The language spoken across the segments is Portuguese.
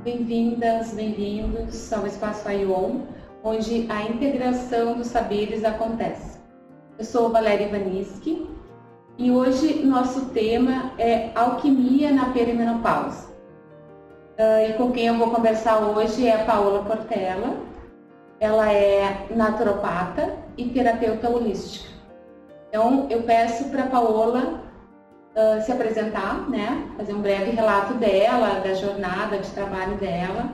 Bem-vindas, bem-vindos ao Espaço AION, onde a integração dos saberes acontece. Eu sou Valéria Ivaniski e hoje nosso tema é alquimia na perimenopausa. E com quem eu vou conversar hoje é a Paola Portela. Ela é naturopata e terapeuta holística. Então eu peço para a Paola se apresentar, né? Fazer um breve relato dela, da jornada de trabalho dela,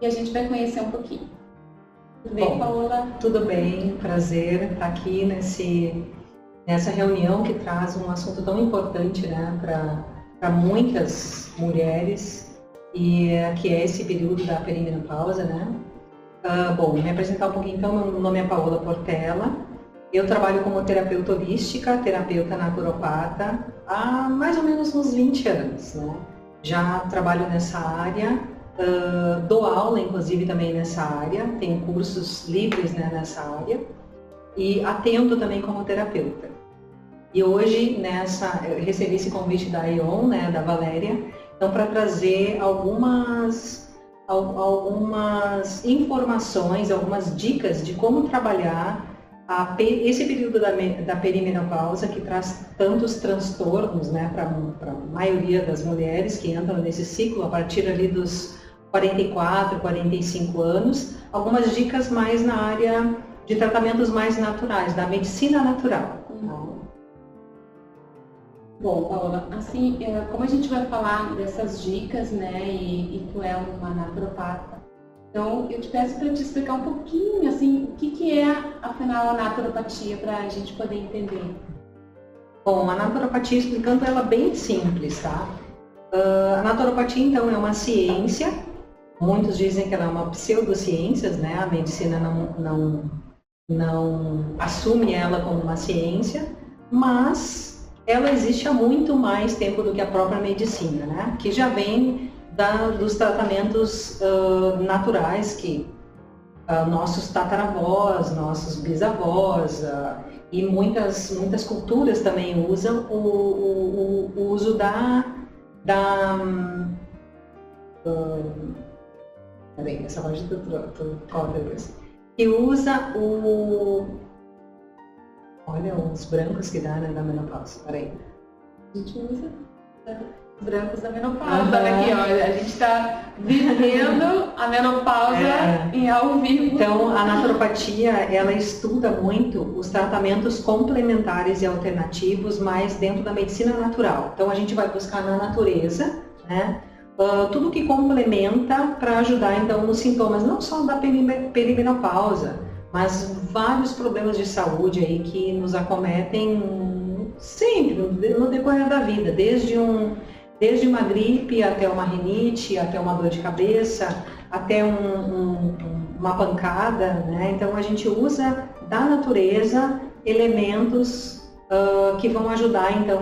e a gente vai conhecer um pouquinho. Tudo bem, Paola? Tudo bem, prazer estar aqui nessa reunião que traz um assunto tão importante, né, para muitas mulheres, e que é esse período da perimenopausa, né? Me apresentar um pouquinho então, meu nome é Paola Portela. Eu trabalho como terapeuta holística, terapeuta naturopata, há mais ou menos uns 20 anos, né? Já trabalho nessa área, dou aula inclusive também nessa área, tenho cursos livres, né, nessa área e atendo também como terapeuta. E hoje eu recebi esse convite da AION, né, da Valéria, então para trazer algumas informações, algumas dicas de como trabalhar esse período da perimenopausa, que traz tantos transtornos, né, para a maioria das mulheres que entram nesse ciclo a partir ali dos 44, 45 anos, algumas dicas mais na área de tratamentos mais naturais, da medicina natural. Bom, Paola, assim, como a gente vai falar dessas dicas, né, e tu é uma naturopata, então eu te peço para te explicar um pouquinho, assim, o que é, afinal, a naturopatia, para a gente poder entender. Bom, a naturopatia, explicando ela bem simples, tá? A naturopatia, então, é uma ciência, muitos dizem que ela é uma pseudociência, né? A medicina não assume ela como uma ciência, mas ela existe há muito mais tempo do que a própria medicina, né? Que já vem dos tratamentos naturais que nossos tataravós, nossos bisavós e muitas culturas também usam o uso peraí, essa parte do corta depois. E usa olha os brancos que dá, né, da menopausa. Peraí. A gente usa os brancos da menopausa. Olha aqui, olha, a gente está vivendo a menopausa em ao vivo. Então, a naturopatia, ela estuda muito os tratamentos complementares e alternativos, mas dentro da medicina natural. Então, a gente vai buscar na natureza, né, tudo que complementa para ajudar, então, nos sintomas, não só da perimenopausa, mas vários problemas de saúde aí que nos acometem sempre, no decorrer da vida, desde uma gripe, até uma rinite, até uma dor de cabeça, até uma pancada, né? Então a gente usa da natureza elementos que vão ajudar então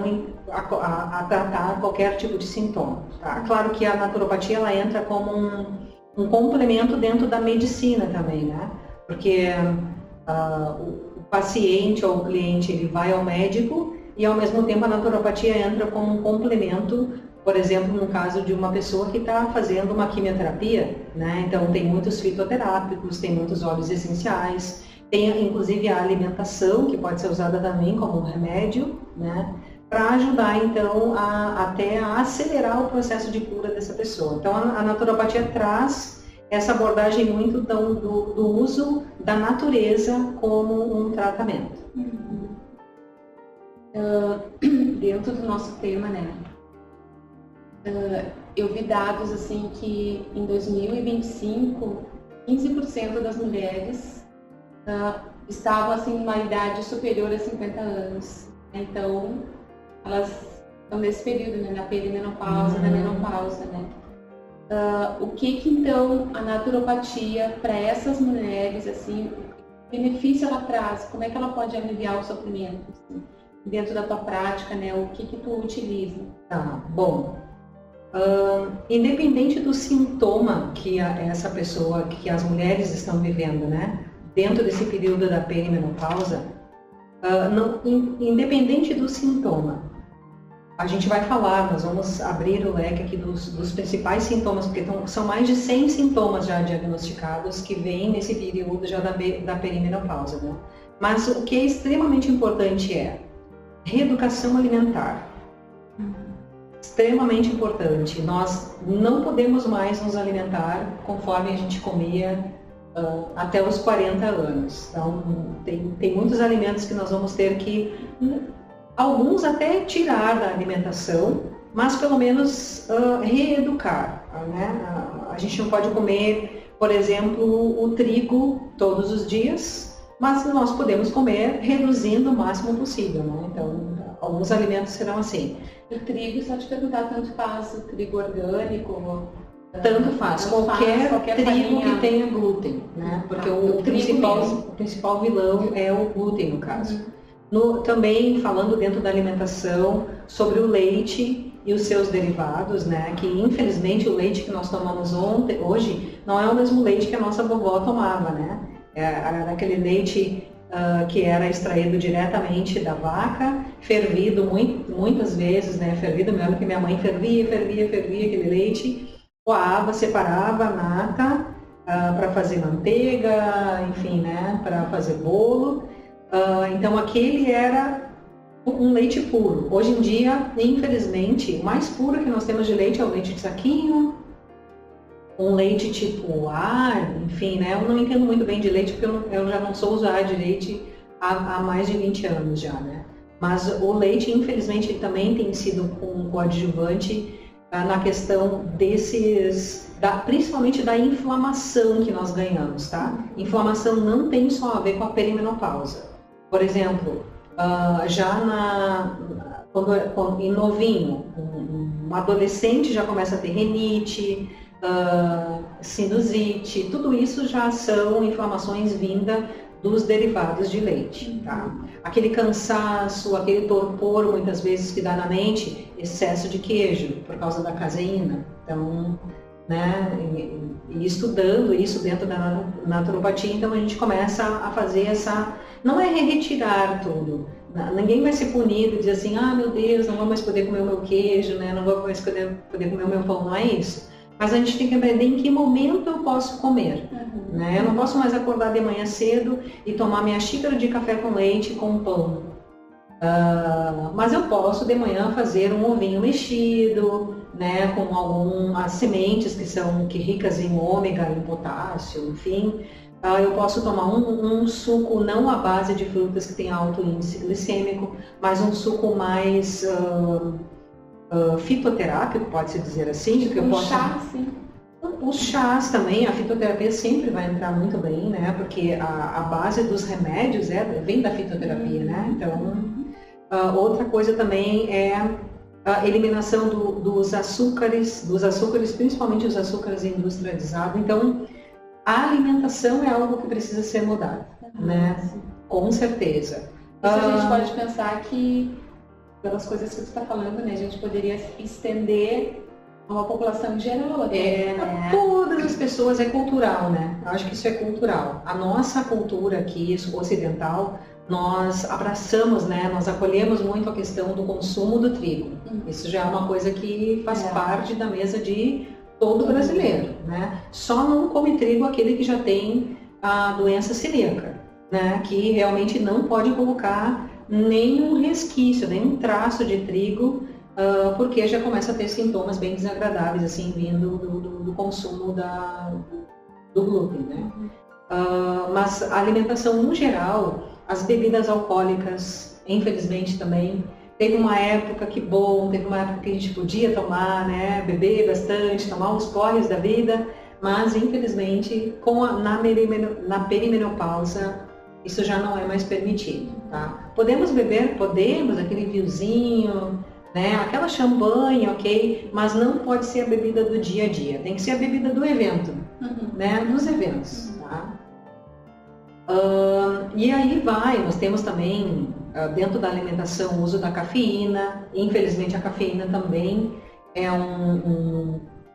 a tratar qualquer tipo de sintoma. Tá? Claro que a naturopatia ela entra como um complemento dentro da medicina também, né? Porque o paciente ou o cliente ele vai ao médico e ao mesmo tempo a naturopatia entra como um complemento, por exemplo, no caso de uma pessoa que está fazendo uma quimioterapia, né? Então tem muitos fitoterápicos, tem muitos óleos essenciais, tem inclusive a alimentação que pode ser usada também como um remédio, né? Para ajudar então até a acelerar o processo de cura dessa pessoa. Então a naturopatia traz essa abordagem muito então, do uso da natureza como um tratamento. Dentro do nosso tema, né? Eu vi dados assim que em 2025, 15% das mulheres estavam assim numa idade superior a 50 anos. Então, elas estão nesse período, né? Na perimenopausa, na menopausa, né? O que então a naturopatia para essas mulheres, assim, benefício ela traz? Como é que ela pode aliviar o sofrimento? Assim, dentro da tua prática, né? O que tu utiliza? Tá, bom. Independente do sintoma que essa pessoa, que as mulheres estão vivendo, né? Dentro desse período da perimenopausa, independente do sintoma, A gente vai falar, nós vamos abrir o leque aqui dos principais sintomas, porque são mais de 100 sintomas já diagnosticados que vêm nesse período já da perimenopausa, né? Mas o que é extremamente importante é reeducação alimentar. Extremamente importante. Nós não podemos mais nos alimentar conforme a gente comia até os 40 anos. Então, tem muitos alimentos que nós vamos ter que, alguns até tirar da alimentação, mas pelo menos reeducar, né? A gente não pode comer, por exemplo, o trigo todos os dias, mas nós podemos comer reduzindo o máximo possível, né? Então, alguns alimentos serão assim. O trigo, só te perguntar, tanto faz o trigo orgânico? Tanto faz, qualquer trigo farinha que tenha glúten, né? Porque o principal vilão é o glúten, no caso. Também falando dentro da alimentação sobre o leite e os seus derivados, né? Que infelizmente o leite que nós tomamos hoje não é o mesmo leite que a nossa vovó tomava, né? Era aquele leite que era extraído diretamente da vaca, fervido muitas vezes, né? Fervido mesmo, que minha mãe fervia aquele leite, coava, separava a nata para fazer manteiga, enfim, né? Para fazer bolo. Então aquele era um leite puro. Hoje em dia, infelizmente, o mais puro que nós temos de leite é o leite de saquinho, um leite tipo enfim, né? Eu não entendo muito bem de leite porque eu já não sou usuária de leite há mais de 20 anos já, né? Mas o leite, infelizmente, ele também tem sido um coadjuvante na questão principalmente da inflamação que nós ganhamos, tá? Inflamação não tem só a ver com a perimenopausa. Por exemplo, em novinho, um adolescente já começa a ter rinite, sinusite, tudo isso já são inflamações vindas dos derivados de leite, tá? Aquele cansaço, aquele torpor, muitas vezes, que dá na mente, excesso de queijo, por causa da caseína. Então, né, e estudando isso dentro da naturopatia, então a gente começa a fazer não é retirar tudo, ninguém vai ser punido e dizer assim, meu Deus, não vou mais poder comer o meu queijo, né, não vou mais poder comer o meu pão, não é isso. Mas a gente tem que aprender em que momento eu posso comer, né? Eu não posso mais acordar de manhã cedo e tomar minha xícara de café com leite com pão. Mas eu posso de manhã fazer um ovinho mexido, né, com algumas sementes que são ricas em ômega, em potássio, enfim. Eu posso tomar um suco não à base de frutas que tem alto índice glicêmico, mas um suco mais fitoterápico, pode-se dizer assim. Chá, sim. Os chás também, a fitoterapia sempre vai entrar muito bem, né? Porque a base dos remédios vem da fitoterapia, né? Então, outra coisa também é a eliminação dos açúcares, principalmente os açúcares industrializados. Então, a alimentação é algo que precisa ser mudado, né? Com certeza. Isso a gente pode pensar que, pelas coisas que você está falando, né, a gente poderia estender a uma população em geral até, né? Todas as pessoas, é cultural, né? Eu acho que isso é cultural. A nossa cultura aqui, ocidental, nós abraçamos, né? Nós acolhemos muito a questão do consumo do trigo. Isso já é uma coisa que faz parte da mesa de todo brasileiro, né? Só não come trigo aquele que já tem a doença celíaca, né? Que realmente não pode colocar nenhum resquício, nenhum traço de trigo, porque já começa a ter sintomas bem desagradáveis, assim, vindo do consumo do glúten, né? Mas a alimentação no geral, as bebidas alcoólicas, infelizmente também, teve uma época que a gente podia tomar, né, beber bastante, tomar os porres da vida, mas infelizmente na perimenopausa isso já não é mais permitido, tá? Podemos beber, aquele vinhozinho, né, aquela champanhe, ok, mas não pode ser a bebida do dia a dia, tem que ser a bebida do evento, né, dos eventos, tá? E aí nós temos também, dentro da alimentação, o uso da cafeína. Infelizmente a cafeína também é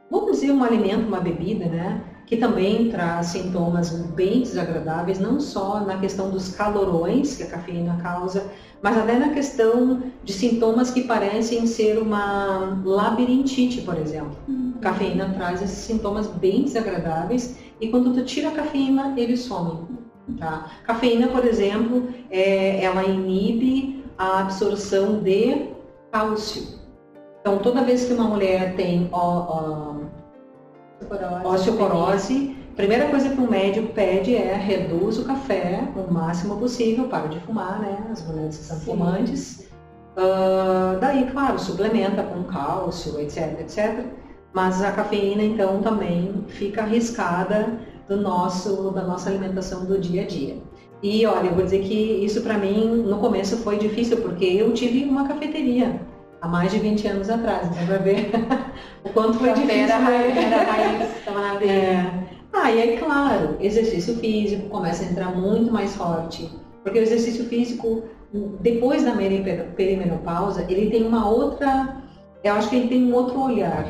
vamos dizer, um alimento, uma bebida, né, que também traz sintomas bem desagradáveis, não só na questão dos calorões que a cafeína causa, mas até na questão de sintomas que parecem ser uma labirintite, por exemplo. A cafeína traz esses sintomas bem desagradáveis e quando tu tira a cafeína, eles somem. Tá? Cafeína, por exemplo, ela inibe a absorção de cálcio. Então, toda vez que uma mulher tem osteoporose, a primeira coisa que o médico pede é reduz o café o máximo possível, para de fumar, né? As mulheres que são fumantes. Daí, claro, suplementa com cálcio, etc, etc. Mas a cafeína, então, também fica arriscada da nossa alimentação do dia a dia. E, olha, eu vou dizer que isso para mim, no começo, foi difícil, porque eu tive uma cafeteria há mais de 20 anos atrás, então vai ver o quanto foi difícil. Era raiz, estava na veia. E aí, claro, exercício físico começa a entrar muito mais forte, porque o exercício físico, depois da perimenopausa, ele tem uma outra, eu acho que ele tem um outro olhar.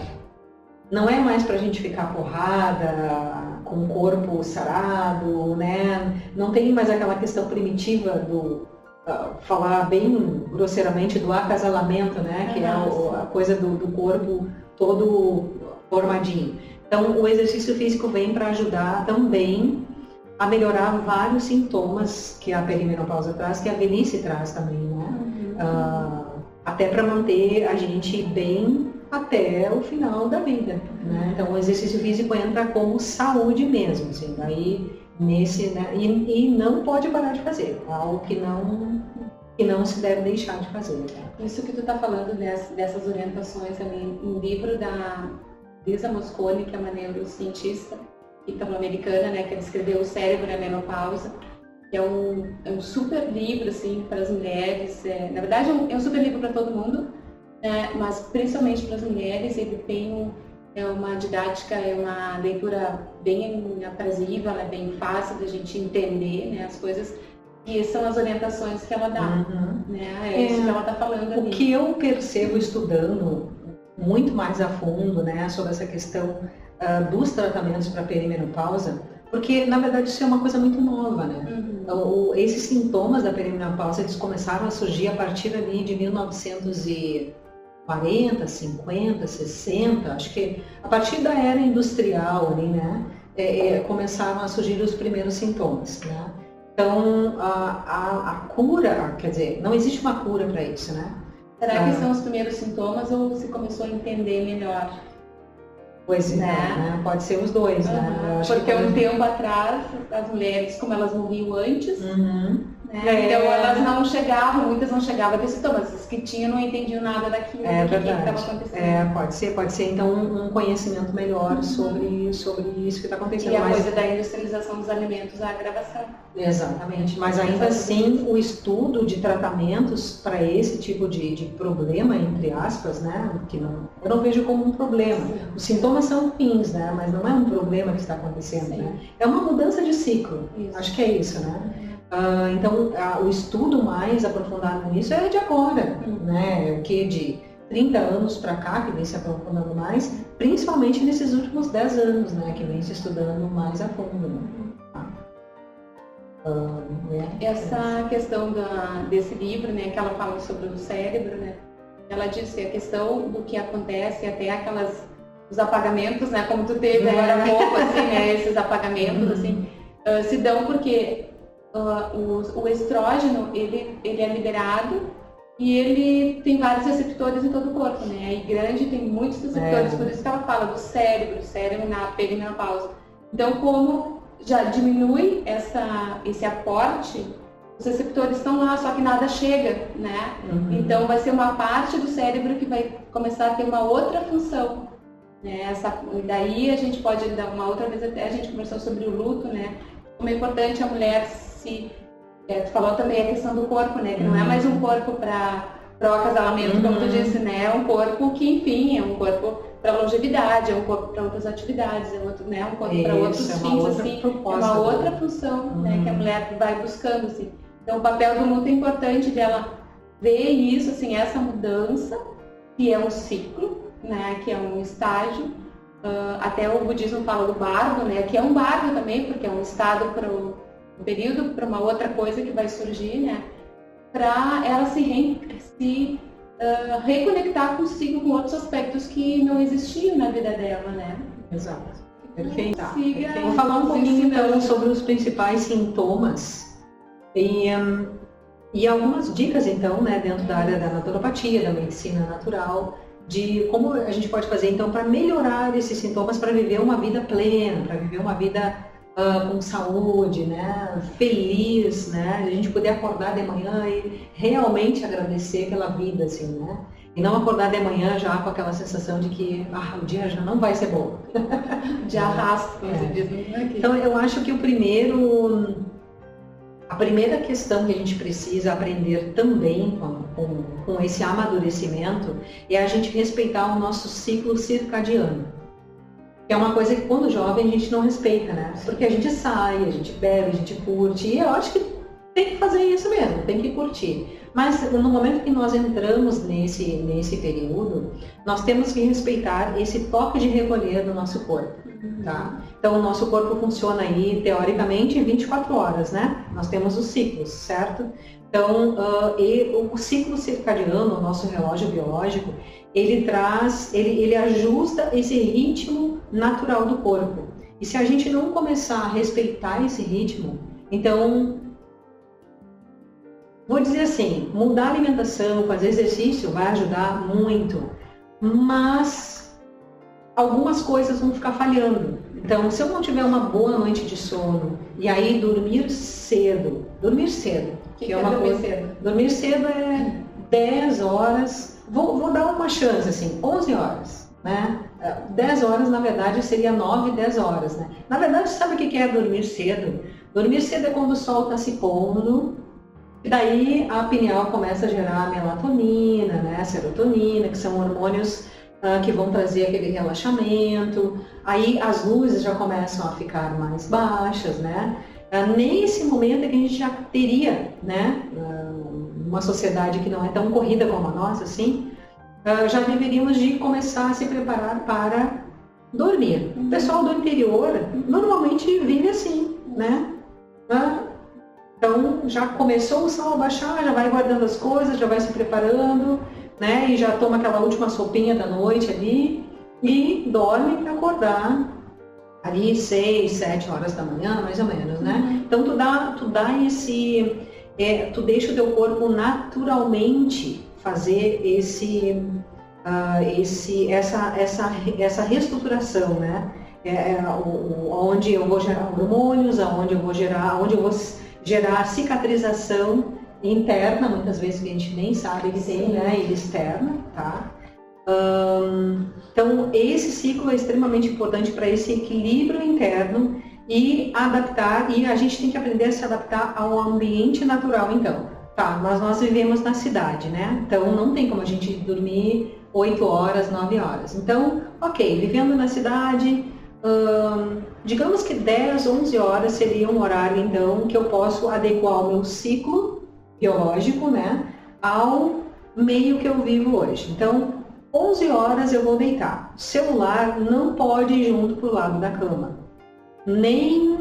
Não é mais pra gente ficar porrada, com o corpo sarado, né? Não tem mais aquela questão primitiva do falar bem grosseiramente do acasalamento, né? Que é a coisa do corpo todo formadinho. Então, o exercício físico vem para ajudar também a melhorar vários sintomas que a perimenopausa traz, que a velhice traz também, né? Até para manter a gente bem até o final da vida, né? Então, o exercício físico entra como saúde mesmo, assim, daí nesse, né? E não pode parar de fazer, algo que não se deve deixar de fazer. Né? Isso que tu está falando dessas orientações ali, um livro da Lisa Mosconi, que é uma neurocientista italo-americana, né, que ela escreveu O Cérebro na Menopausa, que é um super livro assim para as mulheres. Na verdade, é um super livro para todo mundo, né, mas principalmente para as mulheres. Ele tem uma didática, uma leitura bem aprazível, ela é bem fácil da gente entender, né, as coisas. E são as orientações que ela dá, né? É isso que ela está falando ali. O que eu percebo estudando muito mais a fundo, né, sobre essa questão dos tratamentos para perimenopausa, porque na verdade isso é uma coisa muito nova, né? Esses sintomas da perimenopausa, eles começaram a surgir a partir ali de 1940, 50, 60, acho que a partir da era industrial ali, né, começaram a surgir os primeiros sintomas, né? Então, a cura, quer dizer, não existe uma cura para isso, né? Será que são os primeiros sintomas ou se começou a entender melhor? Pois é, né? Pode ser os dois, né? Eu acho porque um tempo atrás, as mulheres, como elas morriam antes, né? Então elas não chegavam, muitas não chegavam a ter sintomas. As que tinham não entendiam nada daquilo, do que estava acontecendo. Pode ser então um conhecimento melhor sobre isso que está acontecendo. E a coisa da industrialização dos alimentos, a agravação. Exatamente, mas ainda assim o estudo de tratamentos para esse tipo de problema, entre aspas, né, que eu não vejo como um problema. Sim. Os sintomas são ruins, né, mas não é um problema que está acontecendo, né? É uma mudança de ciclo, acho que é isso, né? Então, o estudo mais aprofundado nisso é de agora, né? O que de 30 anos para cá, que vem se aprofundando mais, principalmente nesses últimos 10 anos, né? Que vem se estudando mais a fundo. Né? Essa questão desse livro, né? Que ela fala sobre o cérebro, né? Ela disse a questão do que acontece, até os apagamentos, né? Como tu teve agora há pouco, assim, né? Esses apagamentos, assim, se dão porque o estrógeno, ele é liberado e ele tem vários receptores em todo o corpo, né? Aí grande tem muitos receptores, por isso que ela fala do cérebro na perimenopausa. Então, como já diminui esse aporte, os receptores estão lá, só que nada chega, né? Então, vai ser uma parte do cérebro que vai começar a ter uma outra função, né? Daí a gente pode dar uma outra vez, até a gente conversou sobre o luto, né? Como é importante a mulher tu falou também a questão do corpo, né? Que não é mais um corpo para o acasalamento, como tu disse, né? É um corpo que, enfim, é um corpo para longevidade, é um corpo para outras atividades, é outro, né? Um corpo para outros fins, assim. É uma outra função, né? Que a mulher vai buscando, assim. Então, o papel do luto é importante dela ver isso, assim, essa mudança, que é um ciclo, né? Que é um estágio, até o budismo fala do bardo, né? Que é um bardo também, porque é um estado para um período, para uma outra coisa que vai surgir, né? Para ela se reconectar consigo com outros aspectos que não existiam na vida dela, né? Exato. Perfeito. Vou falar um pouquinho então sobre os principais sintomas e algumas dicas então, né, dentro da área da naturopatia, da medicina natural, de como a gente pode fazer então para melhorar esses sintomas, para viver uma vida plena, para viver uma vida com saúde, né, feliz, né, a gente poder acordar de manhã e realmente agradecer pela vida, assim, né, e não acordar de manhã já com aquela sensação de que o dia já não vai ser bom. De arrasto, Então eu acho que a primeira questão que a gente precisa aprender também com esse amadurecimento é a gente respeitar o nosso ciclo circadiano. Que é uma coisa que quando jovem a gente não respeita, né? Porque a gente sai, a gente bebe, a gente curte, e eu acho que tem que fazer isso mesmo, tem que curtir. Mas no momento que nós entramos nesse período, nós temos que respeitar esse toque de recolher do nosso corpo, tá? Então o nosso corpo funciona aí, teoricamente, em 24 horas, né? Nós temos os ciclos, certo? Então, o ciclo circadiano, o nosso relógio biológico, ele ajusta esse ritmo natural do corpo. E se a gente não começar a respeitar esse ritmo, então, vou dizer assim, mudar a alimentação, fazer exercício vai ajudar muito, mas algumas coisas vão ficar falhando. Então, se eu não tiver uma boa noite de sono, e aí dormir cedo, que é uma coisa, dormir cedo é 10 horas, vou dar uma chance, assim, 11 horas, né? 10 horas, na verdade, seria 9, 10 horas, né? Na verdade, sabe o que é dormir cedo? Dormir cedo é quando o sol está se pondo, e daí a pineal começa a gerar melatonina, né? Serotonina, que são hormônios que vão trazer aquele relaxamento, aí as luzes já começam a ficar mais baixas, né? Nesse momento é que a gente já teria, né, uma sociedade que não é tão corrida como a nossa, assim, já deveríamos de começar a se preparar para dormir. O pessoal do interior normalmente vive assim, né? Então já começou o sol a baixar, já vai guardando as coisas, já vai se preparando, né? E já toma aquela última sopinha da noite ali e dorme para acordar ali 6, 7 horas da manhã, mais ou menos, né? Então tu dá esse, tu deixa o teu corpo naturalmente fazer essa reestruturação, né? Onde eu vou gerar hormônios, onde eu vou gerar cicatrização interna, muitas vezes que a gente nem sabe que tem, né? E externa, tá? Então, esse ciclo é extremamente importante para esse equilíbrio interno e adaptar, e a gente tem que aprender a se adaptar ao ambiente natural, então. Tá, mas nós vivemos na cidade, né? Então, não tem como a gente dormir 8 horas, 9 horas. Então, ok, vivendo na cidade, digamos que 10, 11 horas seria um horário, então, que eu posso adequar o meu ciclo biológico, né, ao meio que eu vivo hoje. Então, 11 horas eu vou deitar. O celular não pode ir junto pro lado da cama. Nem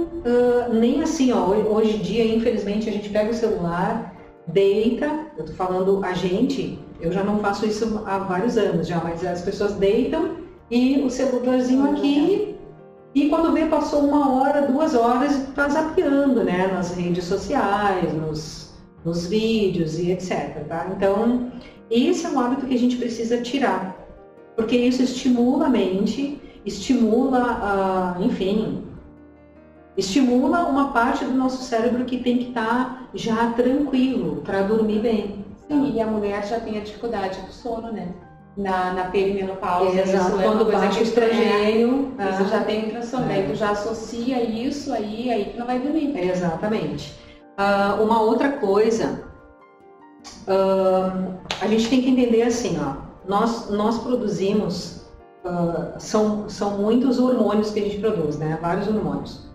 assim, ó, hoje em dia, infelizmente, a gente pega o celular, deita, eu tô falando a gente, eu já não faço isso há vários anos já, mas as pessoas deitam e o celularzinho aqui, e quando vê, passou 1 hora, 2 horas, tá zapeando, né, nas redes sociais, nos vídeos e etc, tá? Então, esse é um hábito que a gente precisa tirar, porque isso estimula a mente, estimula, estimula uma parte do nosso cérebro que tem que estar já tranquilo para dormir bem. Sim, e a mulher já tem a dificuldade do sono, né? Na perimenopausa, exato, quando bate o estrogênio, isso já tem um transtorno, já associa isso aí que não vai dormir. Exatamente. Uma outra coisa, a gente tem que entender assim, ó, nós produzimos, são muitos hormônios que a gente produz, né? Vários hormônios.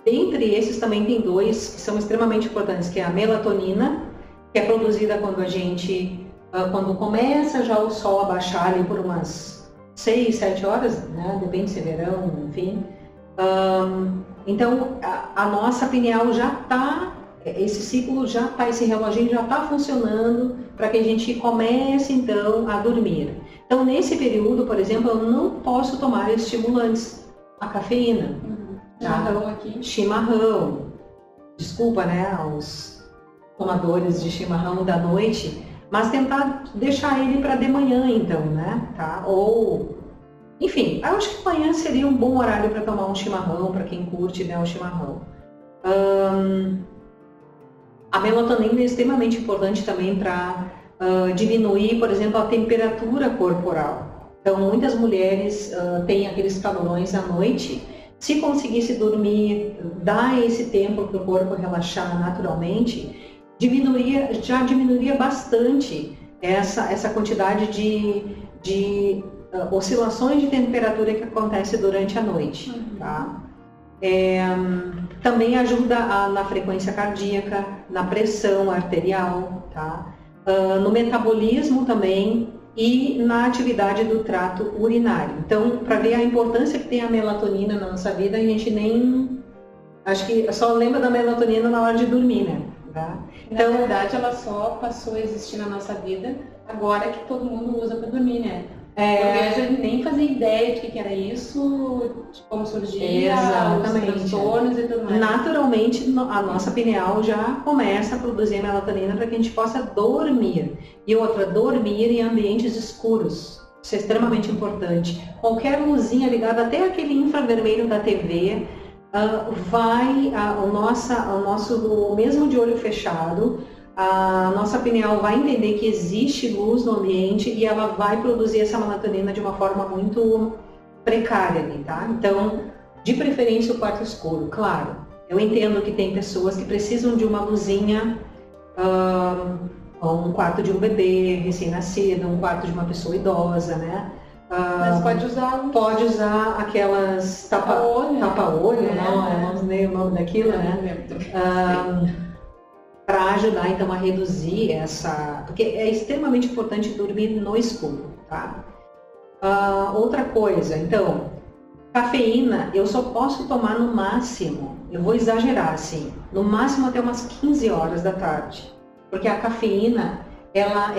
Dentre esses também tem 2 que são extremamente importantes, que é a melatonina, que é produzida quando a gente, quando começa já o sol a baixar ali por umas 6, 7 horas, né? Depende se é verão, enfim. Então, a nossa pineal já está, esse ciclo já está, esse reloginho já está funcionando para que a gente comece, então, a dormir. Então, nesse período, por exemplo, eu não posso tomar estimulantes, a cafeína. Chimarrão aqui. Chimarrão. Desculpa, né, aos tomadores de chimarrão da noite, mas tentar deixar ele para de manhã, então, né, tá? Ou, enfim, eu acho que amanhã seria um bom horário para tomar um chimarrão, para quem curte, né, o chimarrão. A melatonina é extremamente importante também para diminuir, por exemplo, a temperatura corporal. Então, muitas mulheres têm aqueles calorões à noite. Se conseguisse dormir, dar esse tempo para o corpo relaxar naturalmente, já diminuiria bastante essa quantidade de oscilações de temperatura que acontece durante a noite. Tá? Também ajuda na frequência cardíaca, na pressão arterial, tá? No metabolismo também e na atividade do trato urinário. Então, para ver a importância que tem a melatonina na nossa vida, a gente nem... Acho que só lembra da melatonina na hora de dormir, né? Tá? Então, na verdade, ela só passou a existir na nossa vida agora que todo mundo usa para dormir, né? Porque a gente nem fazia ideia de que era isso, de como surgia, os transtornos e tudo mais. Naturalmente, a nossa pineal já começa a produzir melatonina para que a gente possa dormir. E outra, dormir em ambientes escuros. Isso é extremamente importante. Qualquer luzinha ligada, até aquele infravermelho da TV, mesmo de olho fechado, a nossa pineal vai entender que existe luz no ambiente e ela vai produzir essa melatonina de uma forma muito precária ali, tá? Então, de preferência o quarto escuro, claro. Eu entendo que tem pessoas que precisam de uma luzinha, um quarto de um bebê recém-nascido, um quarto de uma pessoa idosa, né? Mas pode usar... Pode usar aquelas tapa-olho, não sei o nome daquilo, né? Para ajudar, então, a reduzir porque é extremamente importante dormir no escuro, tá? Outra coisa, então, cafeína eu só posso tomar no máximo, eu vou exagerar assim, no máximo até umas 15 horas da tarde, porque a cafeína, ela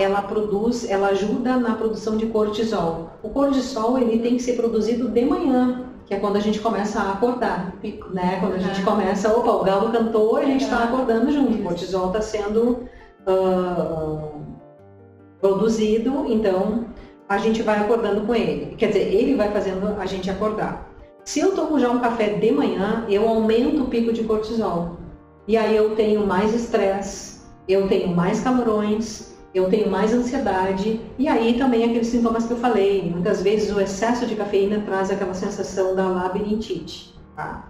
ajuda na produção de cortisol. O cortisol, ele tem que ser produzido de manhã, que é quando a gente começa a acordar, né? Quando a gente começa, o galo cantou, a gente está acordando junto, o cortisol está sendo produzido, então a gente vai acordando com ele. Quer dizer, ele vai fazendo a gente acordar. Se eu tomo já um café de manhã, eu aumento o pico de cortisol. E aí eu tenho mais estresse, eu tenho mais calorões, eu tenho mais ansiedade, e aí também aqueles sintomas que eu falei. Muitas vezes o excesso de cafeína traz aquela sensação da labirintite. Tá?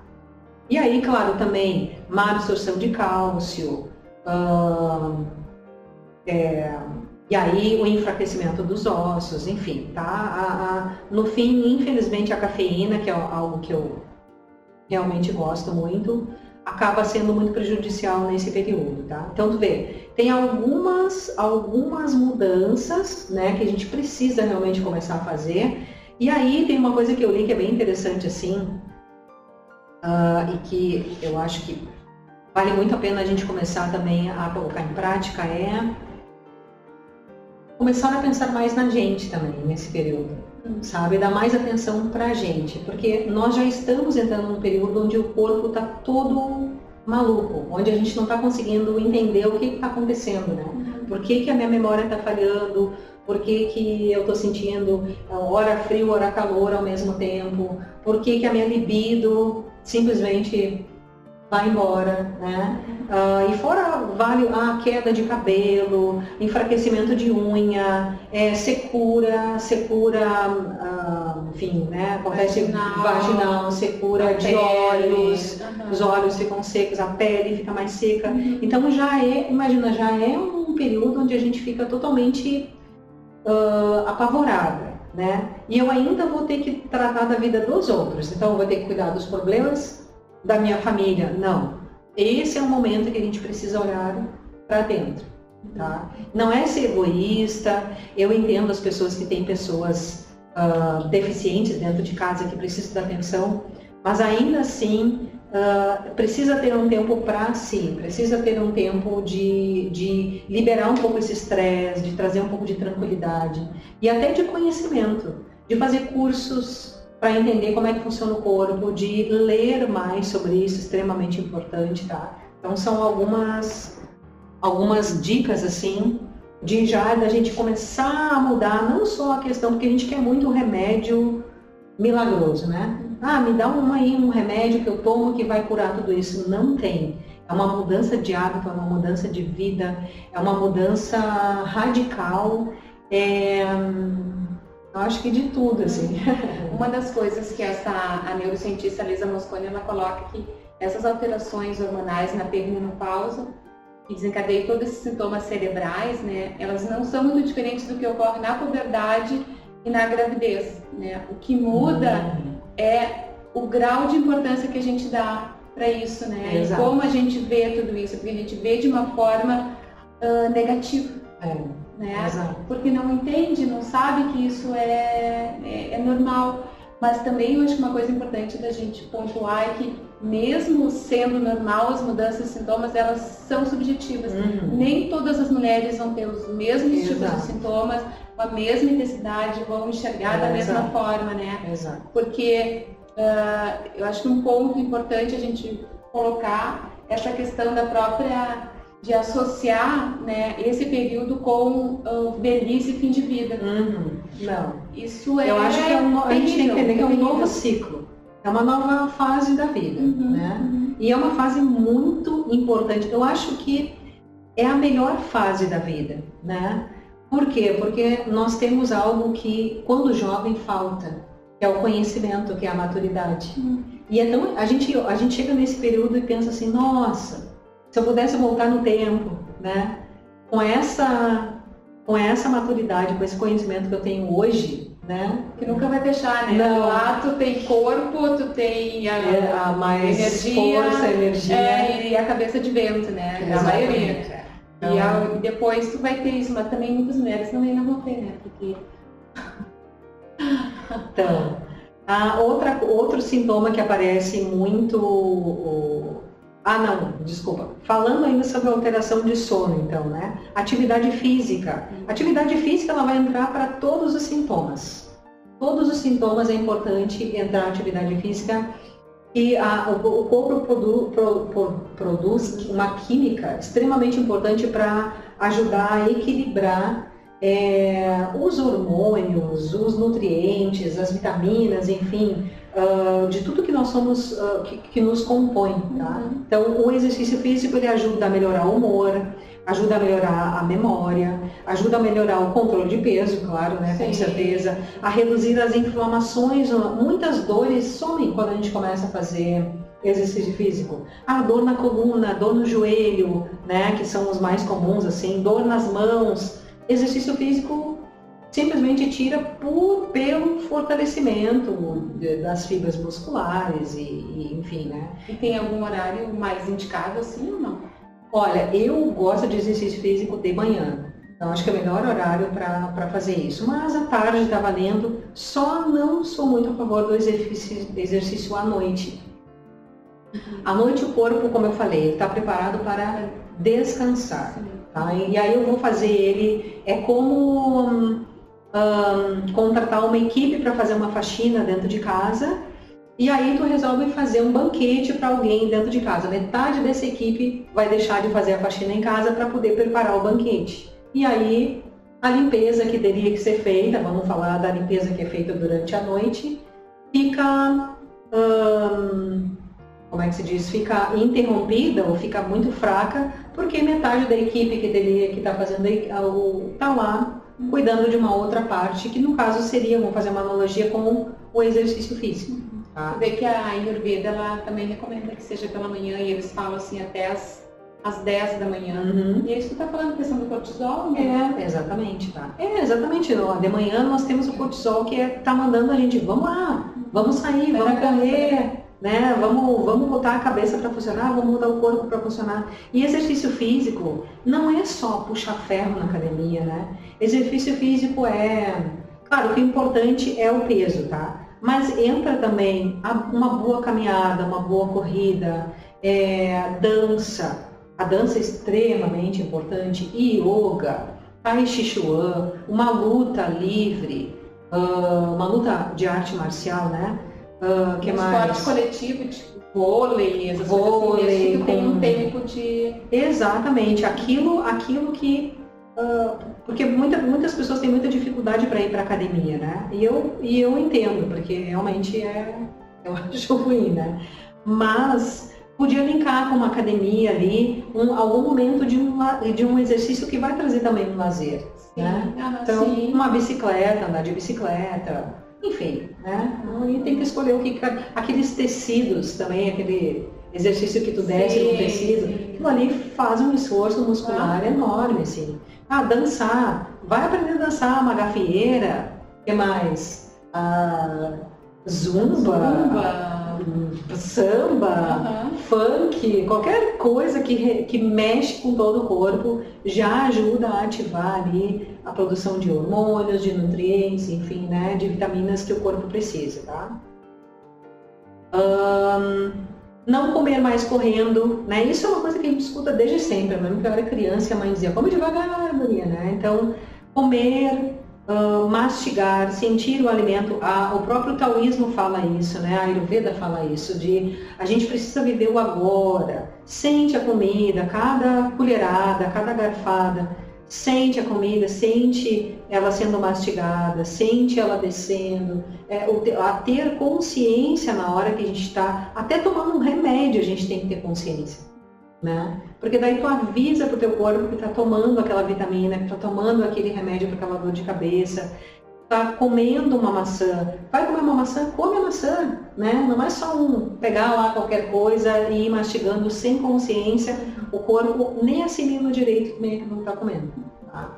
E aí, claro, também má absorção de cálcio, e aí o enfraquecimento dos ossos, enfim. Tá? No fim, infelizmente, a cafeína, que é algo que eu realmente gosto muito, acaba sendo muito prejudicial nesse período, tá? Então, tu vê, tem algumas mudanças, né, que a gente precisa realmente começar a fazer. E aí tem uma coisa que eu li que é bem interessante, assim, e que eu acho que vale muito a pena a gente começar também a colocar em prática, é começar a pensar mais na gente também, nesse período, sabe? Dar mais atenção pra gente, porque nós já estamos entrando num período onde o corpo tá todo maluco, onde a gente não tá conseguindo entender o que está acontecendo, né? Por que a minha memória tá falhando, por que eu tô sentindo hora frio, hora calor ao mesmo tempo, por que a minha libido simplesmente vai embora, né? E fora vale a queda de cabelo, enfraquecimento de unha, secura, enfim, né? Acontece vaginal, secura de olhos, os olhos ficam secos, a pele fica mais seca. Então já é um período onde a gente fica totalmente apavorada, né? E eu ainda vou ter que tratar da vida dos outros, então eu vou ter que cuidar dos problemas da minha família. Não. Esse é o momento que a gente precisa olhar para dentro, tá? Não é ser egoísta. Eu entendo as pessoas que têm pessoas deficientes dentro de casa que precisam da atenção, mas ainda assim precisa ter um tempo para si, precisa ter um tempo de liberar um pouco esse estresse, de trazer um pouco de tranquilidade e até de conhecimento, de fazer cursos para entender como é que funciona o corpo, de ler mais sobre isso, extremamente importante, tá? Então são algumas dicas assim, de já da gente começar a mudar, não só a questão, porque a gente quer muito remédio milagroso, né? Me dá um remédio que eu tomo que vai curar tudo isso. Não tem. É uma mudança de hábito, é uma mudança de vida, é uma mudança radical, eu acho que de tudo, assim. Uma das coisas que a neurocientista Lisa Mosconi, ela coloca que essas alterações hormonais na perimenopausa, que desencadeiam todos esses sintomas cerebrais, né, elas não são muito diferentes do que ocorre na puberdade e na gravidez, né? O que muda é o grau de importância que a gente dá para isso, né? Exato. E como a gente vê tudo isso, porque a gente vê de uma forma negativa, né? Exato. Porque não entende, não sabe que isso é normal. Mas também eu acho que uma coisa importante da gente pontuar é que mesmo sendo normal, as mudanças de sintomas, elas são subjetivas. Nem todas as mulheres vão ter os mesmos tipos de sintomas, com a mesma intensidade, vão enxergar da mesma forma, né? Exato. Porque eu acho que um ponto importante a gente colocar essa questão da própria, de associar, né, esse período com velhice e fim de vida. Não. Isso eu acho que a gente tem que entender que é um novo ciclo. É uma nova fase da vida, né? E é uma fase muito importante. Eu acho que é a melhor fase da vida, né? Por quê? Porque nós temos algo que, quando jovem, falta, que é o conhecimento, que é a maturidade. E então, a gente chega nesse período e pensa assim, nossa, se eu pudesse voltar no tempo, né? Com essa maturidade, com esse conhecimento que eu tenho hoje, né? Que nunca vai deixar, né? Não. Lá tu tem corpo, tu tem a mais energia, força, energia. E a cabeça de vento, né? A maioria. E depois tu vai ter isso, mas também muitas mulheres também não vão ter, né? Porque... Então, outro sintoma que aparece muito... Falando ainda sobre a alteração de sono, então, né? Atividade física. Atividade física, ela vai entrar para todos os sintomas. Todos os sintomas é importante entrar na atividade física e o corpo produz uma química extremamente importante para ajudar a equilibrar os hormônios, os nutrientes, as vitaminas, enfim, de tudo que nós somos, que nos compõe, tá? Então, o exercício físico, ele ajuda a melhorar o humor, ajuda a melhorar a memória, ajuda a melhorar o controle de peso, claro, né? Com certeza, a reduzir as inflamações. Muitas dores somem quando a gente começa a fazer exercício físico. Dor na coluna, dor no joelho, né? Que são os mais comuns, assim, dor nas mãos. Exercício físico simplesmente tira pelo fortalecimento das fibras musculares e enfim, né? E tem algum horário mais indicado assim ou não? Olha, eu gosto de exercício físico de manhã. Então acho que é o melhor horário para fazer isso. Mas à tarde está valendo. Só não sou muito a favor do exercício à noite. À noite o corpo, como eu falei, está preparado para descansar. Tá? E aí eu vou fazer ele, é como contratar uma equipe para fazer uma faxina dentro de casa, e aí tu resolve fazer um banquete para alguém dentro de casa. Metade dessa equipe vai deixar de fazer a faxina em casa para poder preparar o banquete. E aí a limpeza que teria que ser feita, vamos falar da limpeza que é feita durante a noite, fica... como é que se diz, fica interrompida ou fica muito fraca, porque metade da equipe que está fazendo está lá cuidando de uma outra parte, que no caso seria, vamos fazer uma analogia com o exercício físico. Tá? Vê que a Ayurveda, ela também recomenda que seja pela manhã, e eles falam assim até às 10 da manhã. E isso tu está falando questão do cortisol, né? Exatamente, tá? Exatamente. De manhã nós temos o cortisol que está mandando a gente, vamos lá, vamos sair, vamos correr. Né? Vamos botar a cabeça para funcionar, vamos botar o corpo para funcionar. E exercício físico não é só puxar ferro na academia, né? Exercício físico é Claro que o importante é o peso, tá? Mas entra também uma boa caminhada, uma boa corrida, dança. A dança é extremamente importante, yoga, tai chi chuan, uma luta livre, uma luta de arte marcial, né? Que mais? Esporte coletivo, tipo vôlei, essas Vôlei, coisas assim, tem um tempo de... Exatamente, aquilo que... porque muitas pessoas têm muita dificuldade para ir para academia, né? E eu entendo, porque realmente eu acho ruim, né? Mas podia linkar com uma academia ali, algum momento de um exercício que vai trazer também um lazer, né? Então, sim. Uma bicicleta, andar de bicicleta, enfim, né? E tem que escolher aqueles tecidos também, aquele exercício que tu desce no tecido, aquilo ali faz um esforço muscular enorme, assim. Dançar, vai aprender a dançar uma gafieira, o que mais? Zumba, samba, funk, qualquer coisa que mexe com todo o corpo já ajuda a ativar ali a produção de hormônios, de nutrientes, enfim, né, de vitaminas que o corpo precisa, tá? Não comer mais correndo, né? Isso é uma coisa que a gente escuta desde sempre, mesmo que eu era criança, a mãe dizia, come devagar, Maria, né? Então, comer, mastigar, sentir o alimento, o próprio taoísmo fala isso, né? A Ayurveda fala isso, a gente precisa viver o agora, sente a comida, cada colherada, cada garfada, sente a comida, sente ela sendo mastigada, sente ela descendo, a ter consciência na hora que a gente está, até tomando um remédio a gente tem que ter consciência, né? Porque daí tu avisa pro teu corpo que está tomando aquela vitamina, que está tomando aquele remédio para aquela dor de cabeça, está comendo uma maçã, vai comer uma maçã, come a maçã, né? Não é só pegar lá qualquer coisa e ir mastigando sem consciência, o corpo nem assimila direito como é que não está comendo. Tá?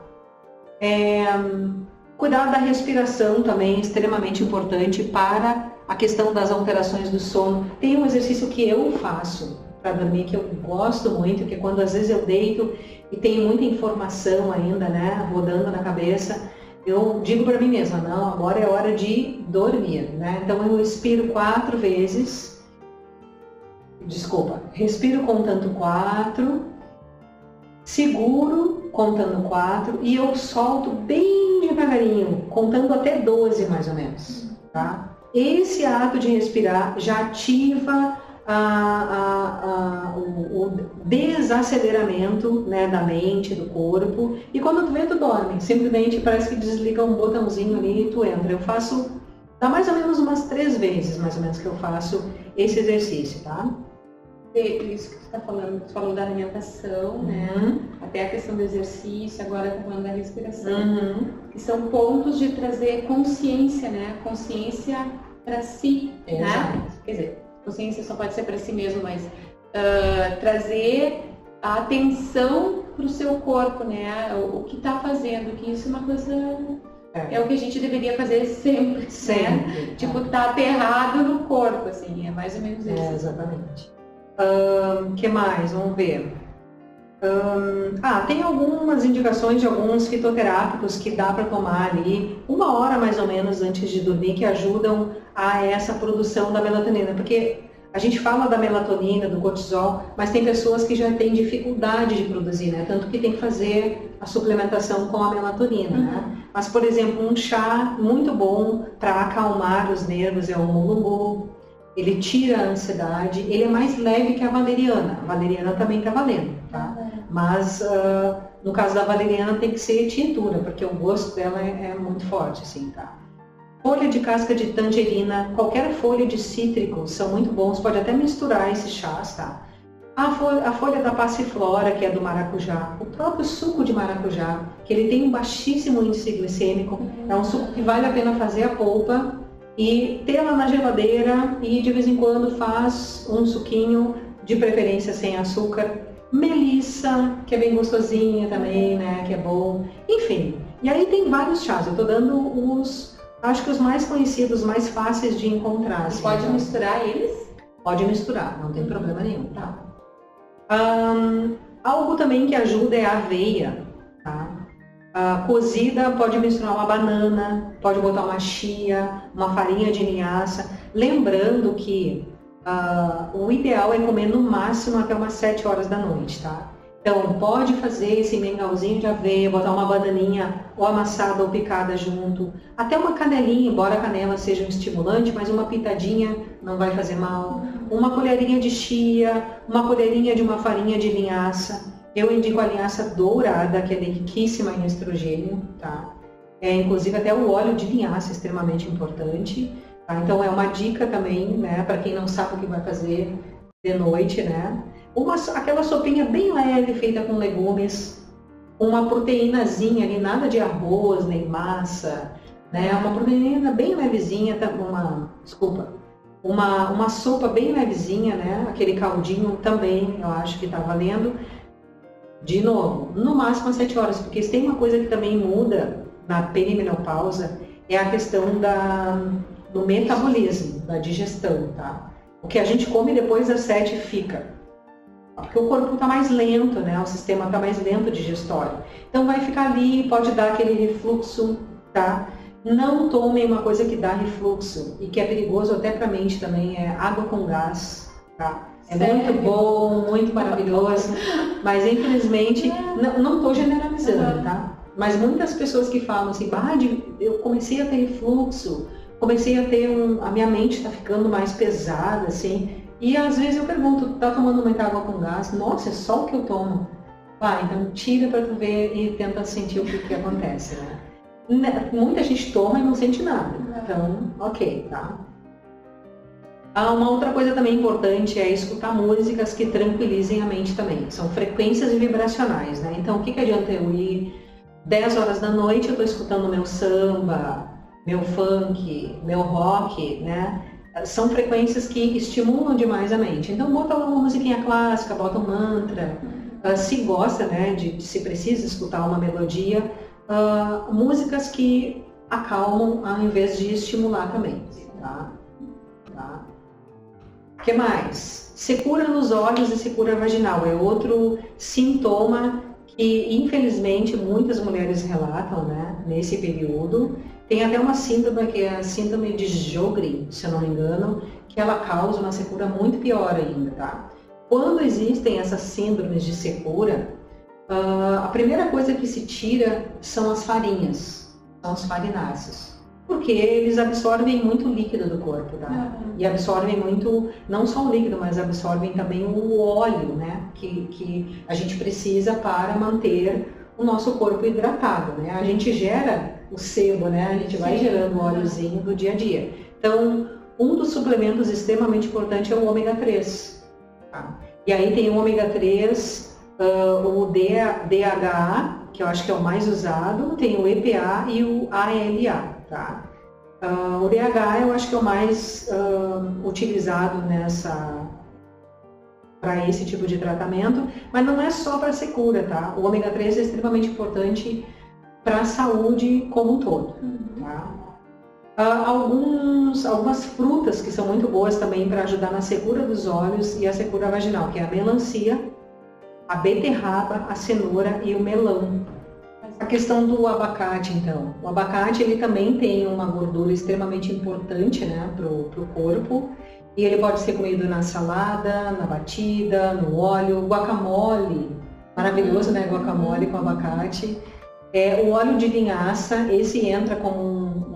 Cuidar da respiração também é extremamente importante para a questão das alterações do sono. Tem um exercício que eu faço para dormir que eu gosto muito, que é quando às vezes eu deito e tenho muita informação ainda, né, rodando na cabeça. Eu digo para mim mesma, não, agora é hora de dormir, né? Então eu expiro 4 vezes, respiro contando 4, seguro contando 4 e eu solto bem devagarinho, contando até 12 mais ou menos, tá? Esse ato de respirar já ativa o desaceleramento, né, da mente, do corpo, e quando tu vê, tu dorme, simplesmente parece que desliga um botãozinho ali e tu entra. Eu faço, dá mais ou menos umas 3 vezes, mais ou menos, que eu faço esse exercício, tá? Isso que você está falando, você falou da alimentação, né? Até a questão do exercício, agora tá falando da respiração, que são pontos de trazer consciência, né? Consciência para si, né? Quer dizer, consciência só pode ser para si mesmo, mas trazer a atenção para o seu corpo, né? O que está fazendo, que isso é uma coisa... É o que a gente deveria fazer sempre, né? Tipo, tá aterrado no corpo, assim, é mais ou menos isso. Exatamente. Que mais? Vamos ver. Tem algumas indicações de alguns fitoterápicos que dá para tomar ali 1 hora mais ou menos antes de dormir, que ajudam a essa produção da melatonina, porque a gente fala da melatonina, do cortisol, mas tem pessoas que já têm dificuldade de produzir, né? Tanto que tem que fazer a suplementação com a melatonina, né? Mas, por exemplo, um chá muito bom para acalmar os nervos é o mulungu. Ele tira a ansiedade, ele é mais leve que a valeriana. A valeriana também está valendo, tá? Mas no caso da valeriana tem que ser tintura, porque o gosto dela é muito forte, assim, tá? Folha de casca de tangerina, qualquer folha de cítrico são muito bons, pode até misturar esses chás, tá? A folha da passiflora, que é do maracujá, o próprio suco de maracujá, que ele tem um baixíssimo índice glicêmico, é um suco que vale a pena fazer a polpa e ter ela na geladeira e de vez em quando faz um suquinho, de preferência sem açúcar. Melissa, que é bem gostosinha também, né, que é bom. Enfim, e aí tem vários chás, eu tô dando acho que os mais conhecidos, mais fáceis de encontrar. Assim, pode misturar eles? Pode misturar, não tem problema nenhum, tá? Algo também que ajuda é a aveia, tá? Cozida, pode misturar uma banana, pode botar uma chia, uma farinha de linhaça. Lembrando que o ideal é comer no máximo até umas 7 horas da noite, tá? Então, pode fazer esse mingauzinho de aveia, botar uma bananinha ou amassada ou picada junto. Até uma canelinha, embora a canela seja um estimulante, mas uma pitadinha não vai fazer mal. Uma colherinha de chia, uma colherinha de uma farinha de linhaça. Eu indico a linhaça dourada, que é riquíssima em estrogênio, tá? Inclusive até o óleo de linhaça é extremamente importante. Tá? Então é uma dica também, né, para quem não sabe o que vai fazer de noite, né? Aquela sopinha bem leve, feita com legumes, uma proteínazinha ali, nada de arroz, nem massa, né? Uma proteína bem levezinha, uma sopa bem levezinha, né? Aquele caldinho também, eu acho que tá valendo. De novo, no máximo às 7 horas, porque se tem uma coisa que também muda na perimenopausa, é a questão do metabolismo, da digestão, tá? O que a gente come depois das 7 fica. Porque o corpo está mais lento, né? O sistema está mais lento digestório. Então vai ficar ali, pode dar aquele refluxo, tá? Não tomem uma coisa que dá refluxo e que é perigoso até para a mente também, é água com gás, tá? É muito bom, muito maravilhoso, mas infelizmente, não estou generalizando, tá? Mas muitas pessoas que falam assim, eu comecei a ter refluxo, comecei a ter a minha mente está ficando mais pesada, assim. E às vezes eu pergunto, tá tomando muita água com gás? Nossa, é só o que eu tomo. Então tira para tu ver e tenta sentir o que acontece, né? Muita gente toma e não sente nada. Então, ok, tá? Uma outra coisa também importante é escutar músicas que tranquilizem a mente também. São frequências vibracionais, né? Então, o que adianta eu ir 10 horas da noite, eu estou escutando meu samba, meu funk, meu rock, né? São frequências que estimulam demais a mente. Então, bota uma musiquinha clássica, bota um mantra. Se gosta, né, se precisa escutar uma melodia, músicas que acalmam ao invés de estimular também. Tá? O que mais? Secura nos olhos e secura vaginal. É outro sintoma que, infelizmente, muitas mulheres relatam, né, nesse período. Tem até uma síndrome, que é a síndrome de Sjögren, se eu não me engano, que ela causa uma secura muito pior ainda, tá? Quando existem essas síndromes de secura, a primeira coisa que se tira são as farinhas, são os farináceos. Porque eles absorvem muito líquido do corpo, tá? E absorvem muito, não só o líquido, mas absorvem também o óleo, né? Que a gente precisa para manter o nosso corpo hidratado, né? A gente gera o sebo, né? A gente vai gerando o óleozinho do dia a dia. Então, um dos suplementos extremamente importante é o ômega 3. Tá? E aí tem o ômega 3, o DHA, que eu acho que é o mais usado, tem o EPA e o ALA. Tá? O DHA eu acho que é o mais utilizado para esse tipo de tratamento, mas não é só para secura, tá? O ômega 3 é extremamente importante para a saúde como um todo. Tá? Algumas frutas que são muito boas também para ajudar na secura dos olhos e a secura vaginal, que é a melancia, a beterraba, a cenoura e o melão. A questão do abacate, então. O abacate ele também tem uma gordura extremamente importante, né, para o corpo. E ele pode ser comido na salada, na batida, no óleo, guacamole. Maravilhoso, né? Guacamole com abacate. O óleo de linhaça, esse entra como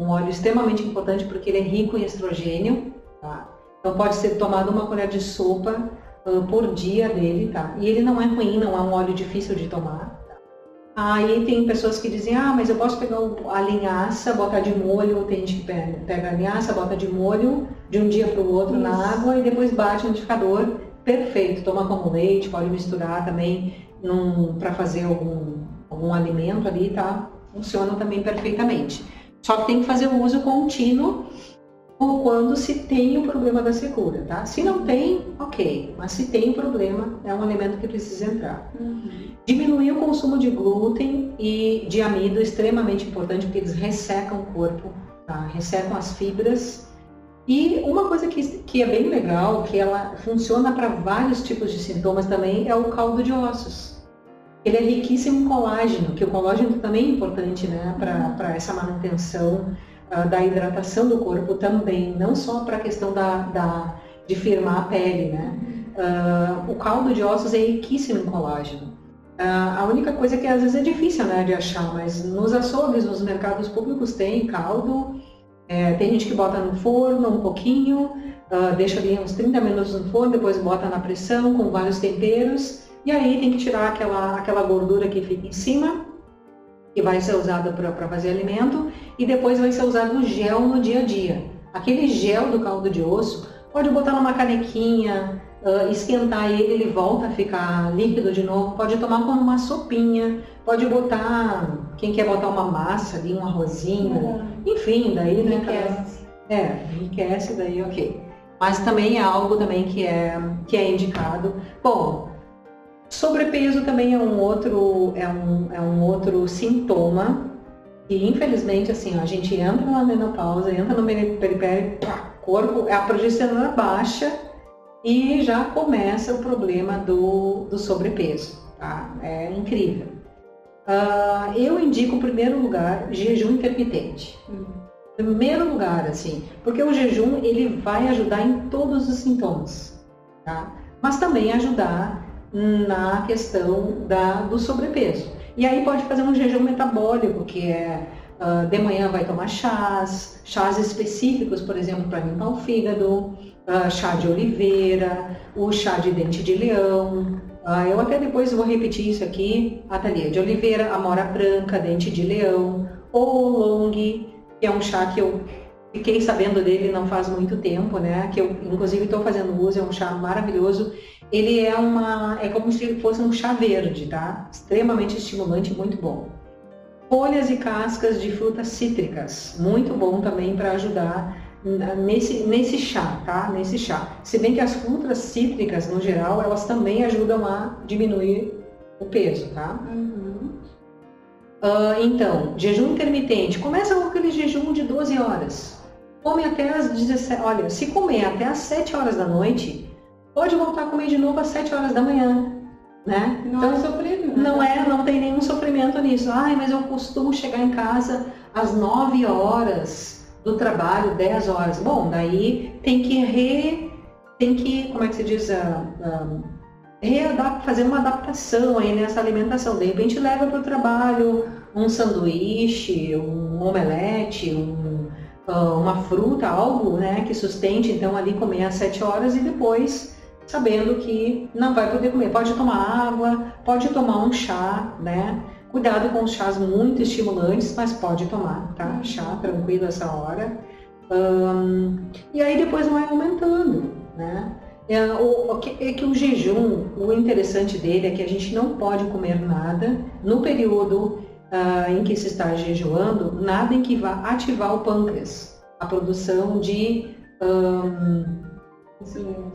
um óleo extremamente importante porque ele é rico em estrogênio. Tá? Então pode ser tomado uma colher de sopa por dia dele, tá? E ele não é ruim, não é um óleo difícil de tomar. Aí tem pessoas que dizem, mas eu posso pegar a linhaça, botar de molho, tem gente que pega a linhaça, bota de molho de um dia para o outro na água e depois bate no liquidificador, perfeito, toma como leite, pode misturar também para fazer algum alimento ali, tá? Funciona também perfeitamente. Só que tem que fazer o uso contínuo ou quando se tem o problema da secura, tá? Se não tem, ok, mas se tem o problema, é um alimento que precisa entrar. Diminuir o consumo de glúten e de amido é extremamente importante, porque eles ressecam o corpo, tá? Ressecam as fibras. E uma coisa que é bem legal, que ela funciona para vários tipos de sintomas também, é o caldo de ossos. Ele é riquíssimo em colágeno, que o colágeno também é importante, né, para essa manutenção da hidratação do corpo também, não só para a questão de firmar a pele, né. O caldo de ossos é riquíssimo em colágeno. A única coisa que às vezes é difícil, né, de achar, mas nos açougues, nos mercados públicos tem caldo. Tem gente que bota no forno um pouquinho, deixa ali uns 30 minutos no forno, depois bota na pressão com vários temperos, e aí tem que tirar aquela gordura que fica em cima, que vai ser usada para fazer alimento, e depois vai ser usado o gel no dia a dia. Aquele gel do caldo de osso, pode botar numa canequinha, esquentar ele volta a ficar líquido de novo, pode tomar como uma sopinha, pode botar, quem quer botar uma massa ali, um arrozinho, enfim, daí, né? Enriquece daí, ok. Mas também é algo também que é indicado. Bom, sobrepeso também é um outro sintoma e infelizmente assim, a gente entra na menopausa, entra no peripério, corpo, a progesterona baixa e já começa o problema do sobrepeso, tá? É incrível. Eu indico, em primeiro lugar, jejum intermitente. Primeiro lugar, assim, porque o jejum ele vai ajudar em todos os sintomas, tá? Mas também ajudar na questão do sobrepeso. E aí pode fazer um jejum metabólico, que de manhã vai tomar chás específicos, por exemplo, para limpar o fígado, chá de oliveira, o chá de dente de leão. Eu até depois vou repetir isso aqui, Athalia, de oliveira, amora branca, dente de leão, oolong, que é um chá que eu fiquei sabendo dele não faz muito tempo, né? Que eu inclusive estou fazendo uso, é um chá maravilhoso. Ele é como se fosse um chá verde, tá? Extremamente estimulante, muito bom. Folhas e cascas de frutas cítricas, muito bom também para ajudar nesse chá, tá? Nesse chá. Se bem que as frutas cítricas, no geral, elas também ajudam a diminuir o peso, tá? Então, jejum intermitente. Começa com aquele jejum de 12 horas. Come até as 17. Olha, se comer até as 7 horas da noite, pode voltar a comer de novo às 7 horas da manhã, né? Não é sofrimento. Não tem nenhum sofrimento nisso. Mas eu costumo chegar em casa às 9 horas do trabalho, 10 horas. Bom, daí tem que, como é que se diz, fazer uma adaptação aí nessa alimentação. De repente leva para o trabalho um sanduíche, um omelete, uma fruta, algo, né, que sustente, então ali comer às 7 horas e depois sabendo que não vai poder comer. Pode tomar água, pode tomar um chá, né? Cuidado com os chás muito estimulantes, mas pode tomar, tá? Chá tranquilo essa hora. E aí depois vai aumentando, né? É que o jejum, o interessante dele é que a gente não pode comer nada no período em que se está jejuando, nada em que vá ativar o pâncreas, a produção de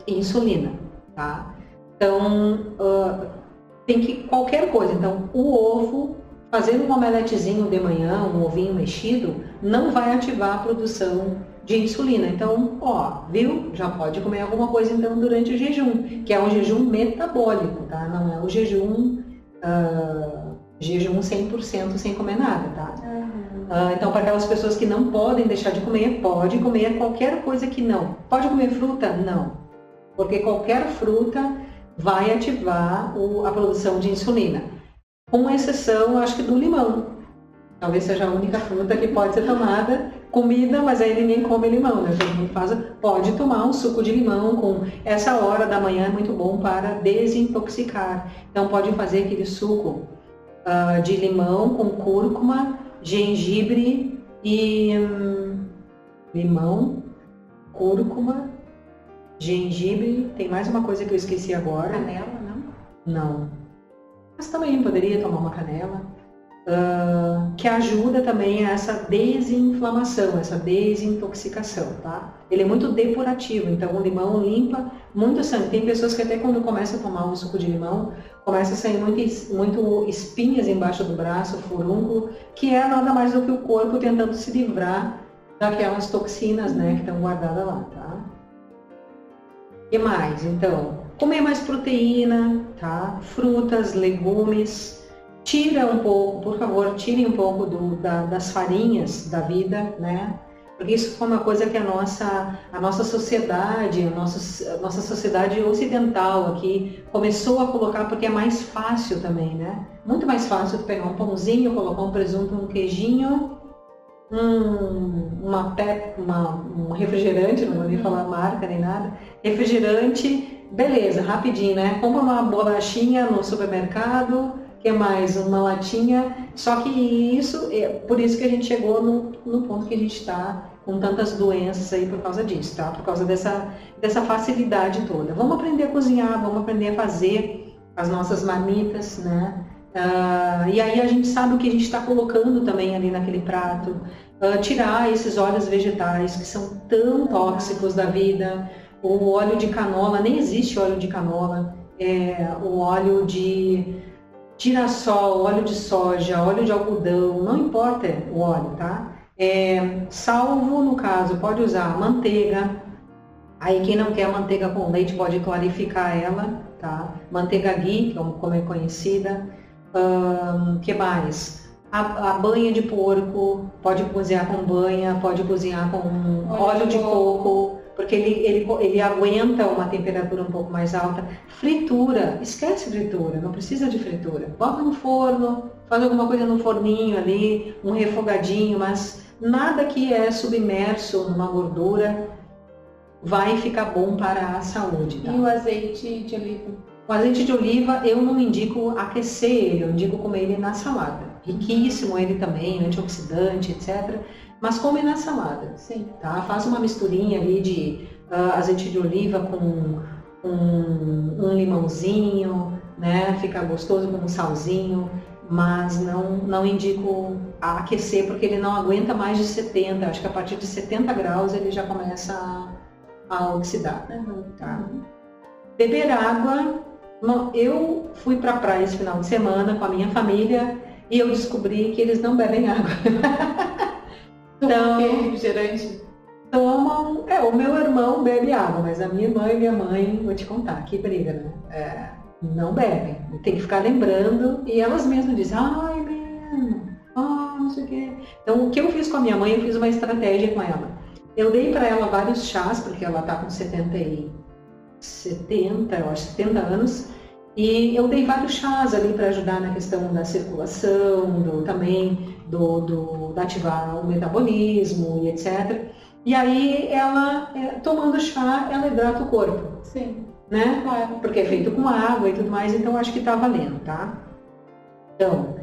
insulina, tá? Então, tem que qualquer coisa. Então, o ovo, fazer um omeletezinho de manhã, um ovinho mexido, não vai ativar a produção de insulina. Então, viu? Já pode comer alguma coisa então durante o jejum, que é um jejum metabólico, tá? Não é o jejum 100% sem comer nada, tá? Então, para aquelas pessoas que não podem deixar de comer, pode comer qualquer coisa que não. Pode comer fruta? Não. Porque qualquer fruta vai ativar a produção de insulina. Com exceção, acho que do limão. Talvez seja a única fruta que pode ser tomada, comida, mas aí ninguém come limão, né? Todo mundo pode tomar um suco de limão com essa hora da manhã, é muito bom para desintoxicar. Então, pode fazer aquele suco de limão com cúrcuma, gengibre e limão, cúrcuma, gengibre, tem mais uma coisa que eu esqueci agora. Canela, não? Não. Mas também poderia tomar uma canela, que ajuda também a essa desinflamação, essa desintoxicação, tá? Ele é muito depurativo, então o limão limpa muito sangue. Tem pessoas que até quando começa a tomar um suco de limão, começa a sair muito espinhas embaixo do braço, furúnculo, que é nada mais do que o corpo tentando se livrar daquelas toxinas, né, que estão guardadas lá, tá? E mais, então, comer mais proteína, tá? Frutas, legumes, Tira um pouco, por favor, tirem um pouco das farinhas da vida, né? Porque isso foi uma coisa que a nossa sociedade, a nossa sociedade ocidental aqui começou a colocar, porque é mais fácil também, né? Muito mais fácil tu pegar um pãozinho, colocar um presunto, um queijinho, um refrigerante, não vou nem falar marca nem nada, refrigerante, beleza, rapidinho, né? Compra uma bolachinha no supermercado, que mais? Uma latinha, só que isso, por isso que a gente chegou no ponto que a gente está com tantas doenças aí por causa disso, tá? Por causa dessa facilidade toda. Vamos aprender a cozinhar, vamos aprender a fazer as nossas marmitas, né? E aí a gente sabe o que a gente está colocando também ali naquele prato. Tirar esses óleos vegetais que são tão tóxicos da vida. O óleo de canola, nem existe óleo de canola. O óleo de girassol, óleo de soja, óleo de algodão, não importa o óleo, tá? Salvo, no caso, pode usar manteiga. Aí quem não quer manteiga com leite pode clarificar ela, tá? Manteiga ghee, como é conhecida. Que mais? A banha de porco, pode cozinhar com banha, pode cozinhar com óleo de coco, porque ele aguenta uma temperatura um pouco mais alta. Fritura, esquece fritura, não precisa de fritura. Bota no forno, faz alguma coisa no forninho ali, um refogadinho, mas nada que é submerso numa gordura vai ficar bom para a saúde. Tá? E o azeite de oliva? O azeite de oliva eu não indico aquecer ele, eu indico comer ele na salada. Riquíssimo ele também, antioxidante, etc. Mas come na salada. Sim. Tá? Faz uma misturinha ali de azeite de oliva com um limãozinho, né? Fica gostoso com um salzinho, mas não indico aquecer porque ele não aguenta mais de 70. Acho que a partir de 70 graus ele já começa a oxidar. Tá? Beber água. Eu fui para a praia esse final de semana com a minha família e eu descobri que eles não bebem água. Então, refrigerante? Tomam. O meu irmão bebe água, mas a minha irmã e minha mãe, vou te contar, que briga, né? Não bebem. Tem que ficar lembrando e elas mesmas dizem, ai, menino, não sei o quê. Então, o que eu fiz com a minha mãe, eu fiz uma estratégia com ela. Eu dei para ela vários chás, porque ela está com 70, eu acho, 70 anos, e eu dei vários chás ali para ajudar na questão da circulação, também de ativar o metabolismo e etc. E aí ela, tomando chá, ela hidrata o corpo. Sim. Né? Claro. Porque é feito com água e tudo mais, então acho que está valendo, tá? Então,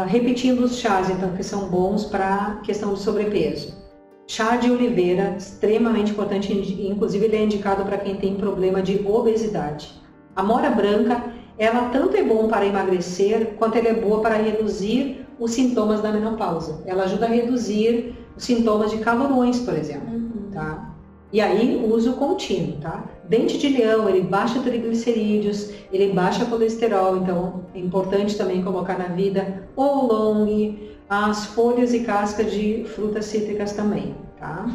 repetindo os chás, então, que são bons para questão do sobrepeso. Chá de oliveira, extremamente importante, inclusive ele é indicado para quem tem problema de obesidade. A mora branca, ela tanto é bom para emagrecer, quanto ela é boa para reduzir os sintomas da menopausa. Ela ajuda a reduzir os sintomas de calorões, por exemplo, tá? E aí, uso contínuo, tá? Dente de leão, ele baixa triglicerídeos, ele baixa colesterol, então é importante também colocar na vida o long, as folhas e cascas de frutas cítricas também, tá?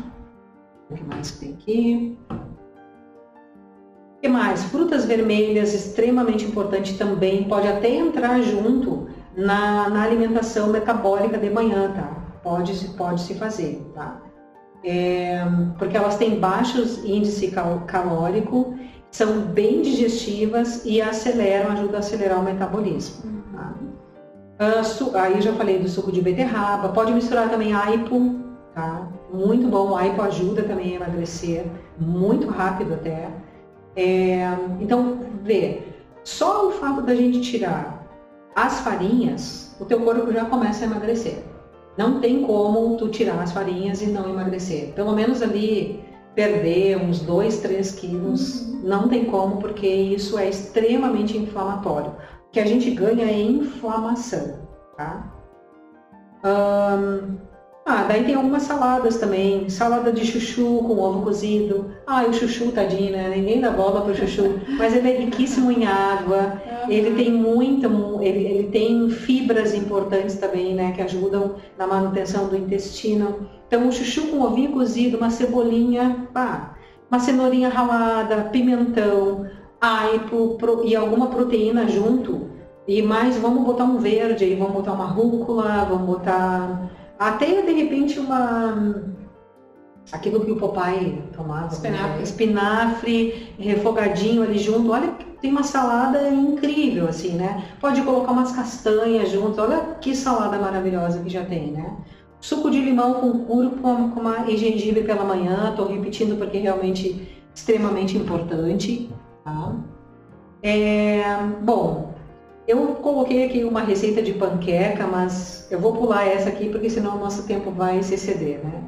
O que mais que tem aqui? O que mais? Frutas vermelhas, extremamente importante também, pode até entrar junto na alimentação metabólica de manhã, tá? Pode se fazer, tá? Porque elas têm baixos índice calórico, são bem digestivas e ajudam a acelerar o metabolismo. Tá? Aí eu já falei do suco de beterraba, pode misturar também aipo, tá? Muito bom, o aipo ajuda também a emagrecer, muito rápido até. Então, só o fato da gente tirar as farinhas, o teu corpo já começa a emagrecer. Não tem como tu tirar as farinhas e não emagrecer. Pelo menos ali perder uns 2, 3 quilos, não tem como, porque isso é extremamente inflamatório. O que a gente ganha é inflamação, tá? Daí tem algumas saladas também, salada de chuchu com ovo cozido. O chuchu, tadinho, né? Ninguém dá bola pro chuchu, mas ele é riquíssimo em água, ele tem ele tem fibras importantes também, né? Que ajudam na manutenção do intestino. Então, o chuchu com ovinho cozido, uma cebolinha, uma cenourinha ralada, pimentão, aipo e alguma proteína junto. E mais, vamos botar um verde, aí vamos botar uma rúcula, vamos botar até de repente aquilo que o papai tomava, espinafre refogadinho ali junto. Olha, tem uma salada incrível assim, né? Pode colocar umas castanhas junto. Olha que salada maravilhosa que já tem, né? Suco de limão com cúrcuma e gengibre pela manhã. Estou repetindo porque é realmente extremamente importante, tá? Bom, eu coloquei aqui uma receita de panqueca, mas eu vou pular essa aqui porque senão o nosso tempo vai se exceder, né?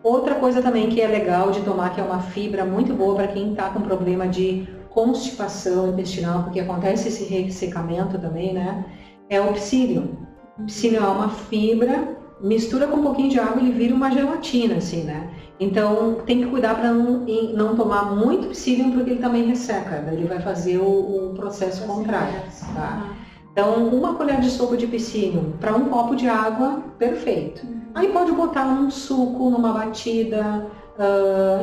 Outra coisa também que é legal de tomar, que é uma fibra muito boa para quem está com problema de constipação intestinal, porque acontece esse ressecamento também, né? É o psyllium. O psyllium é uma fibra, mistura com um pouquinho de água e ele vira uma gelatina, assim, né? Então tem que cuidar para não tomar muito psyllium, porque ele também resseca, né? Ele vai fazer o processo contrário, tá? Então, uma colher de sopa de psyllium para um copo de água, perfeito. Aí pode botar num suco, numa batida,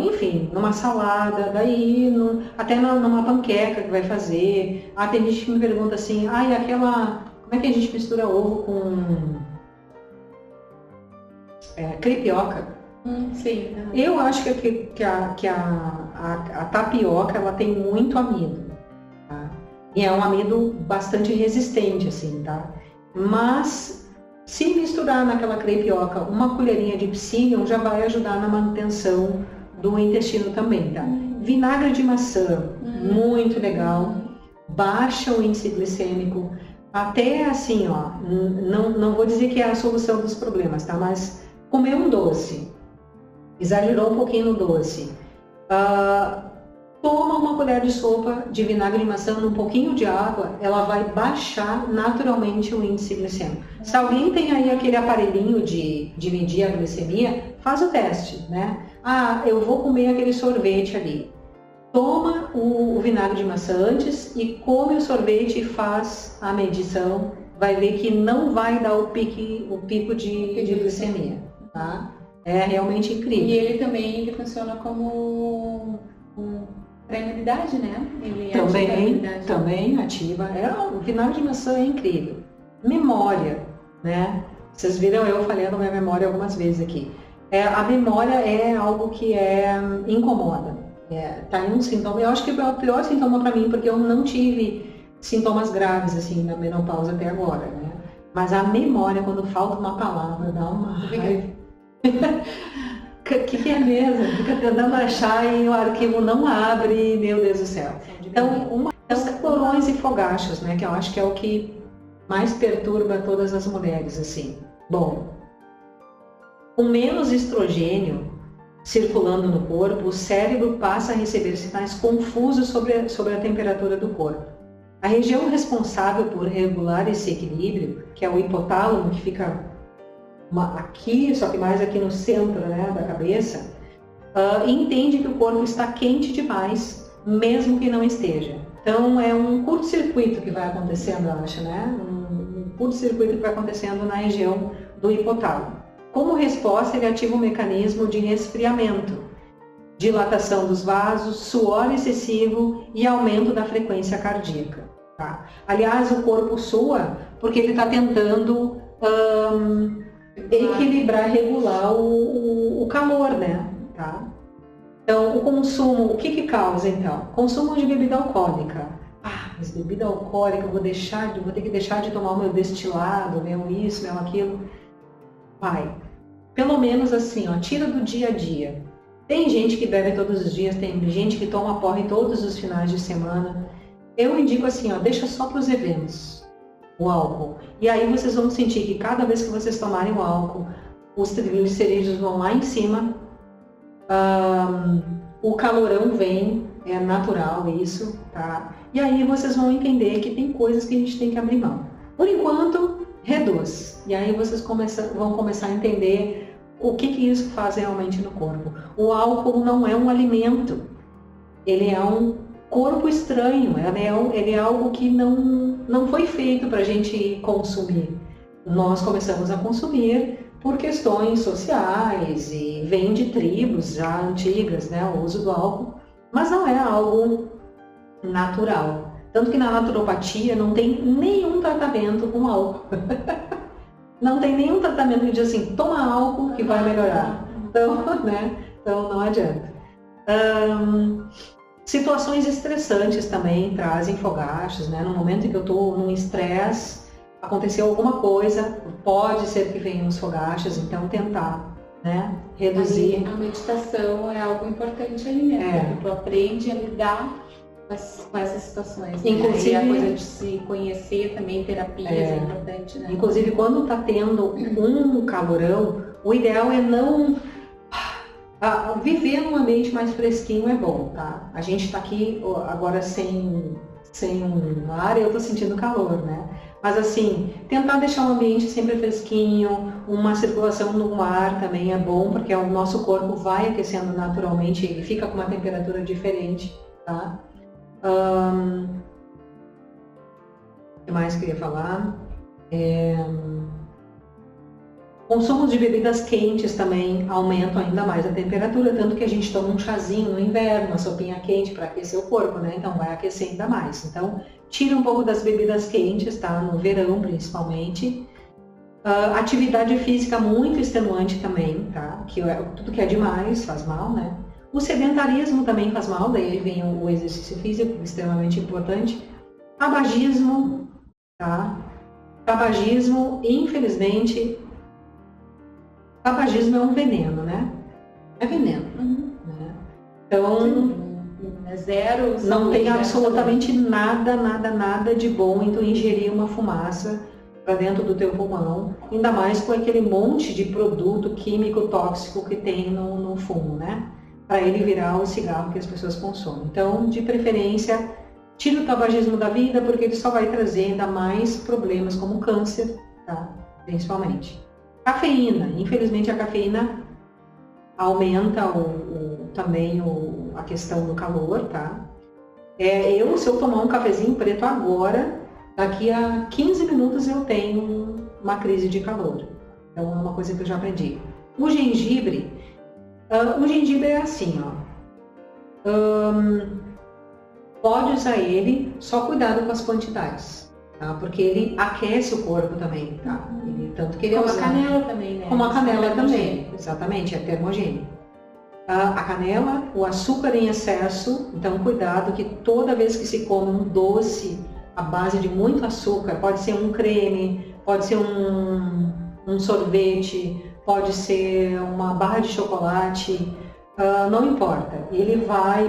enfim, numa salada, daí até numa panqueca que vai fazer. Tem gente que me pergunta assim, e aquela, como é que a gente mistura ovo com crepioca? Sim. Eu acho que a tapioca ela tem muito amido, tá? E é um amido bastante resistente, assim, tá? Mas se misturar naquela crepioca uma colherinha de psyllium já vai ajudar na manutenção do intestino também, tá? Vinagre de maçã, muito legal, baixa o índice glicêmico, até assim, ó, não vou dizer que é a solução dos problemas, tá? Mas comer um doce, exagerou um pouquinho no doce, toma uma colher de sopa de vinagre de maçã num pouquinho de água, ela vai baixar naturalmente o índice glicêmico. Se alguém tem aí aquele aparelhinho de medir a glicemia, faz o teste, né? Eu vou comer aquele sorvete ali. Toma o vinagre de maçã antes e come o sorvete e faz a medição. Vai ver que não vai dar o pico de glicemia, tá? É realmente incrível. E ele funciona como para a imunidade, né? Ele também ativa. O vinagre de maçã é incrível. Memória, né? Vocês viram eu falando minha memória algumas vezes aqui. A memória é algo que incomoda. Tá em um sintoma. Eu acho que é o pior sintoma para mim, porque eu não tive sintomas graves assim na menopausa até agora, né? Mas a memória, quando falta uma palavra, dá uma raiva. Que é mesmo? Fica tentando achar e o arquivo não abre, meu Deus do céu. Então, os calorões e fogachos, né? Que eu acho que é o que mais perturba todas as mulheres, assim. Bom, com menos estrogênio circulando no corpo, o cérebro passa a receber sinais confusos sobre a temperatura do corpo. A região responsável por regular esse equilíbrio, que é o hipotálamo, que fica aqui, só que mais aqui no centro, né, da cabeça, entende que o corpo está quente demais, mesmo que não esteja. Então é um curto-circuito que vai acontecendo, eu acho, né? Um curto-circuito que vai acontecendo na região do hipotálamo. Como resposta, ele ativa um mecanismo de resfriamento, dilatação dos vasos, suor excessivo e aumento da frequência cardíaca. Tá? Aliás, o corpo sua porque ele está tentando equilibrar, regular o calor, né? Tá? Então, o consumo, o que causa então? Consumo de bebida alcoólica. Mas bebida alcoólica, vou ter que deixar de tomar o meu destilado, meu isso, meu aquilo. Pelo menos assim, tira do dia a dia. Tem gente que bebe todos os dias, tem gente que toma porre todos os finais de semana. Eu indico assim, deixa só para os eventos o álcool. E aí vocês vão sentir que cada vez que vocês tomarem o álcool, os triglicerídeos vão lá em cima, o calorão vem, é natural isso, tá? E aí vocês vão entender que tem coisas que a gente tem que abrir mão. Por enquanto, reduz. E aí vocês vão começar a entender o que isso faz realmente no corpo. O álcool não é um alimento, ele é um corpo estranho, ele é algo que não foi feito para a gente consumir. Nós começamos a consumir por questões sociais e vem de tribos já antigas, né, o uso do álcool, mas não é algo natural. Tanto que na naturopatia não tem nenhum tratamento com álcool. Não tem nenhum tratamento que diz assim, toma álcool que vai melhorar. Então, né? Então não adianta. Situações estressantes também trazem fogachos, né? No momento em que eu estou num estresse, aconteceu alguma coisa, pode ser que venham os fogachos, então tentar, né? Reduzir. A meditação é algo importante ali, né? Porque tu aprende a lidar com essas situações. Inclusive, né? E a coisa de se conhecer também, terapias é importante, né? Inclusive, quando está tendo um calorão, o ideal é não... viver num ambiente mais fresquinho é bom, tá? A gente está aqui agora sem um ar e eu estou sentindo calor, né? Mas assim, tentar deixar o ambiente sempre fresquinho, uma circulação no ar também é bom, porque o nosso corpo vai aquecendo naturalmente, ele fica com uma temperatura diferente, tá? O que mais queria falar? Consumo de bebidas quentes também aumentam ainda mais a temperatura, tanto que a gente toma um chazinho no inverno, uma sopinha quente para aquecer o corpo, né? Então vai aquecer ainda mais. Então, tira um pouco das bebidas quentes, tá? No verão, principalmente. Atividade física muito extenuante também, tá? Tudo que é demais faz mal, né? O sedentarismo também faz mal, daí vem o exercício físico, extremamente importante. Tabagismo, tá? Tabagismo, infelizmente... Tabagismo é um veneno, né? É veneno. Né? Então, é zero. Não tem absolutamente nada de bom em tu ingerir uma fumaça para dentro do teu pulmão, ainda mais com aquele monte de produto químico tóxico que tem no fumo, né? Para ele virar o cigarro que as pessoas consomem. Então, de preferência, tira o tabagismo da vida, porque ele só vai trazer ainda mais problemas como câncer, tá? Principalmente. Cafeína. Infelizmente a cafeína aumenta também a questão do calor, tá? Se eu tomar um cafezinho preto agora, daqui a 15 minutos eu tenho uma crise de calor. Então é uma coisa que eu já aprendi. O gengibre é assim, ó. Pode usar ele, só cuidado com as quantidades. Tá? Porque ele aquece o corpo também, tá? Tanto que ele como a canela também, né? Como a canela também, exatamente, é termogênico. A canela, o açúcar em excesso, então cuidado que toda vez que se come um doce à base de muito açúcar, pode ser um creme, pode ser um sorvete, pode ser uma barra de chocolate, não importa.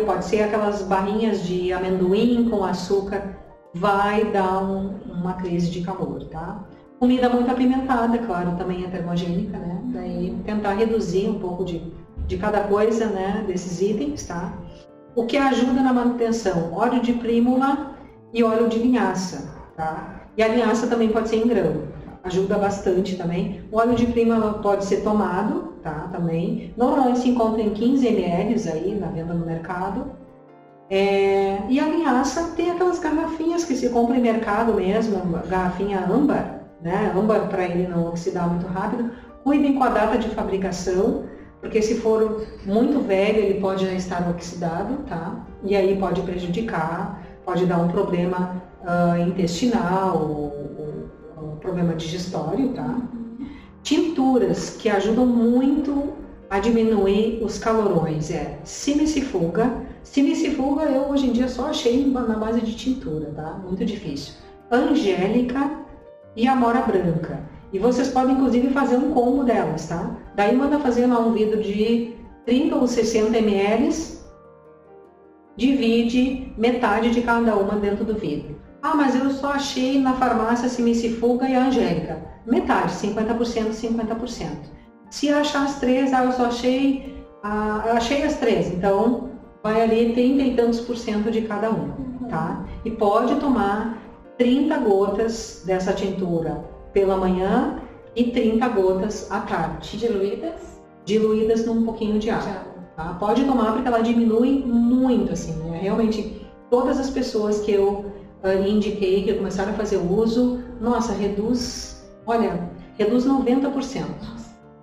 Pode ser aquelas barrinhas de amendoim com açúcar, vai dar uma crise de calor, tá? Comida muito apimentada, claro, também é termogênica, né? Daí tentar reduzir um pouco de cada coisa, né? Desses itens, tá? O que ajuda na manutenção? Óleo de prímula e óleo de linhaça, tá? E a linhaça também pode ser em grão, ajuda bastante também. O óleo de prímula pode ser tomado, tá? Também. Normalmente se encontra em 15 ml aí na venda no mercado. E a linhaça tem aquelas garrafinhas que se compra em mercado mesmo, garrafinha âmbar, né? Âmbar para ele não oxidar muito rápido. Cuidem com a data de fabricação, porque se for muito velho ele pode já estar oxidado, tá? E aí pode prejudicar, pode dar um problema intestinal, ou problema digestório, tá? Tinturas que ajudam muito a diminuir os calorões simicifuga. Simicifuga eu hoje em dia só achei na base de tintura, tá? Muito difícil. Angélica e amora branca. E vocês podem inclusive fazer um combo delas, tá? Daí manda fazer lá um vidro de 30 ou 60 ml, divide metade de cada uma dentro do vidro. Ah, mas eu só achei na farmácia simicifuga e a angélica. Metade, 50%, 50%. Se achar as três, eu só achei, eu achei as três, então vai ali 30 e tantos por cento de cada um, tá? E pode tomar 30 gotas dessa tintura pela manhã e 30 gotas à tarde. Diluídas? Diluídas num pouquinho de água, tá? Pode tomar porque ela diminui muito, assim, né? Realmente, todas as pessoas que eu indiquei, que começaram a fazer uso, nossa, reduz 90%.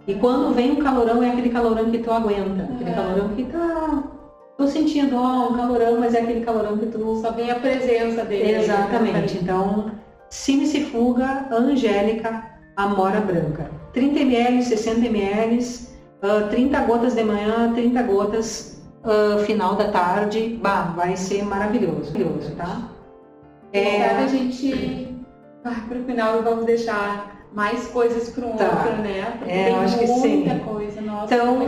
E quando vem um calorão, é aquele calorão que tu aguenta, aquele calorão que tô sentindo, ó, um calorão, mas é aquele calorão que tu... Só vem a presença dele. Exatamente. Então, Cimicifuga Angélica Amora Branca. 30 ml, 60 ml, 30 gotas de manhã, 30 gotas final da tarde. Bah, vai ser maravilhoso, tá? A gente vai pro final e vamos deixar mais coisas para um outro, né? Porque tem eu acho que sim. muita coisa, nossa. Então,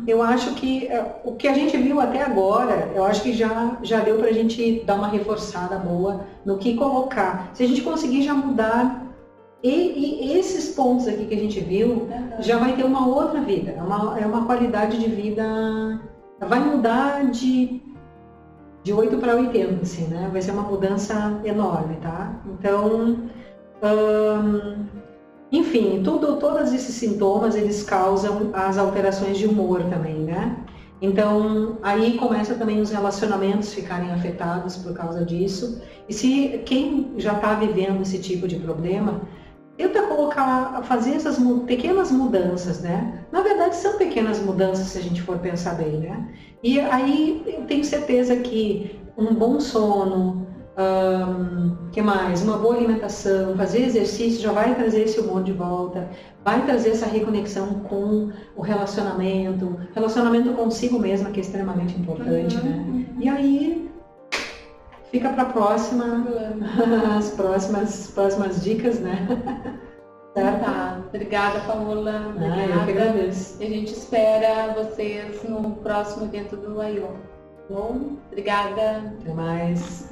eu acho que o que a gente viu até agora, eu acho que já deu para a gente dar uma reforçada boa no que colocar. Se a gente conseguir já mudar e esses pontos aqui que a gente viu, já vai ter uma outra vida, é uma qualidade de vida, vai mudar de 8 para 80, assim, né? Vai ser uma mudança enorme, tá? Então, enfim, todos esses sintomas, eles causam as alterações de humor também, né? Então, aí começa também os relacionamentos ficarem afetados por causa disso. E se quem já está vivendo esse tipo de problema, tenta fazer essas pequenas mudanças, né? Na verdade, são pequenas mudanças se a gente for pensar bem, né? E aí eu tenho certeza que um bom sono, que mais? Uma boa alimentação, fazer exercício já vai trazer esse humor de volta, vai trazer essa reconexão com o relacionamento consigo mesma, que é extremamente importante, né? E aí fica para a próxima, as próximas dicas, né? Tá. Obrigada, Paola. Eu que agradeço. E a gente espera vocês no próximo evento do IOM. Bom, obrigada. Até mais.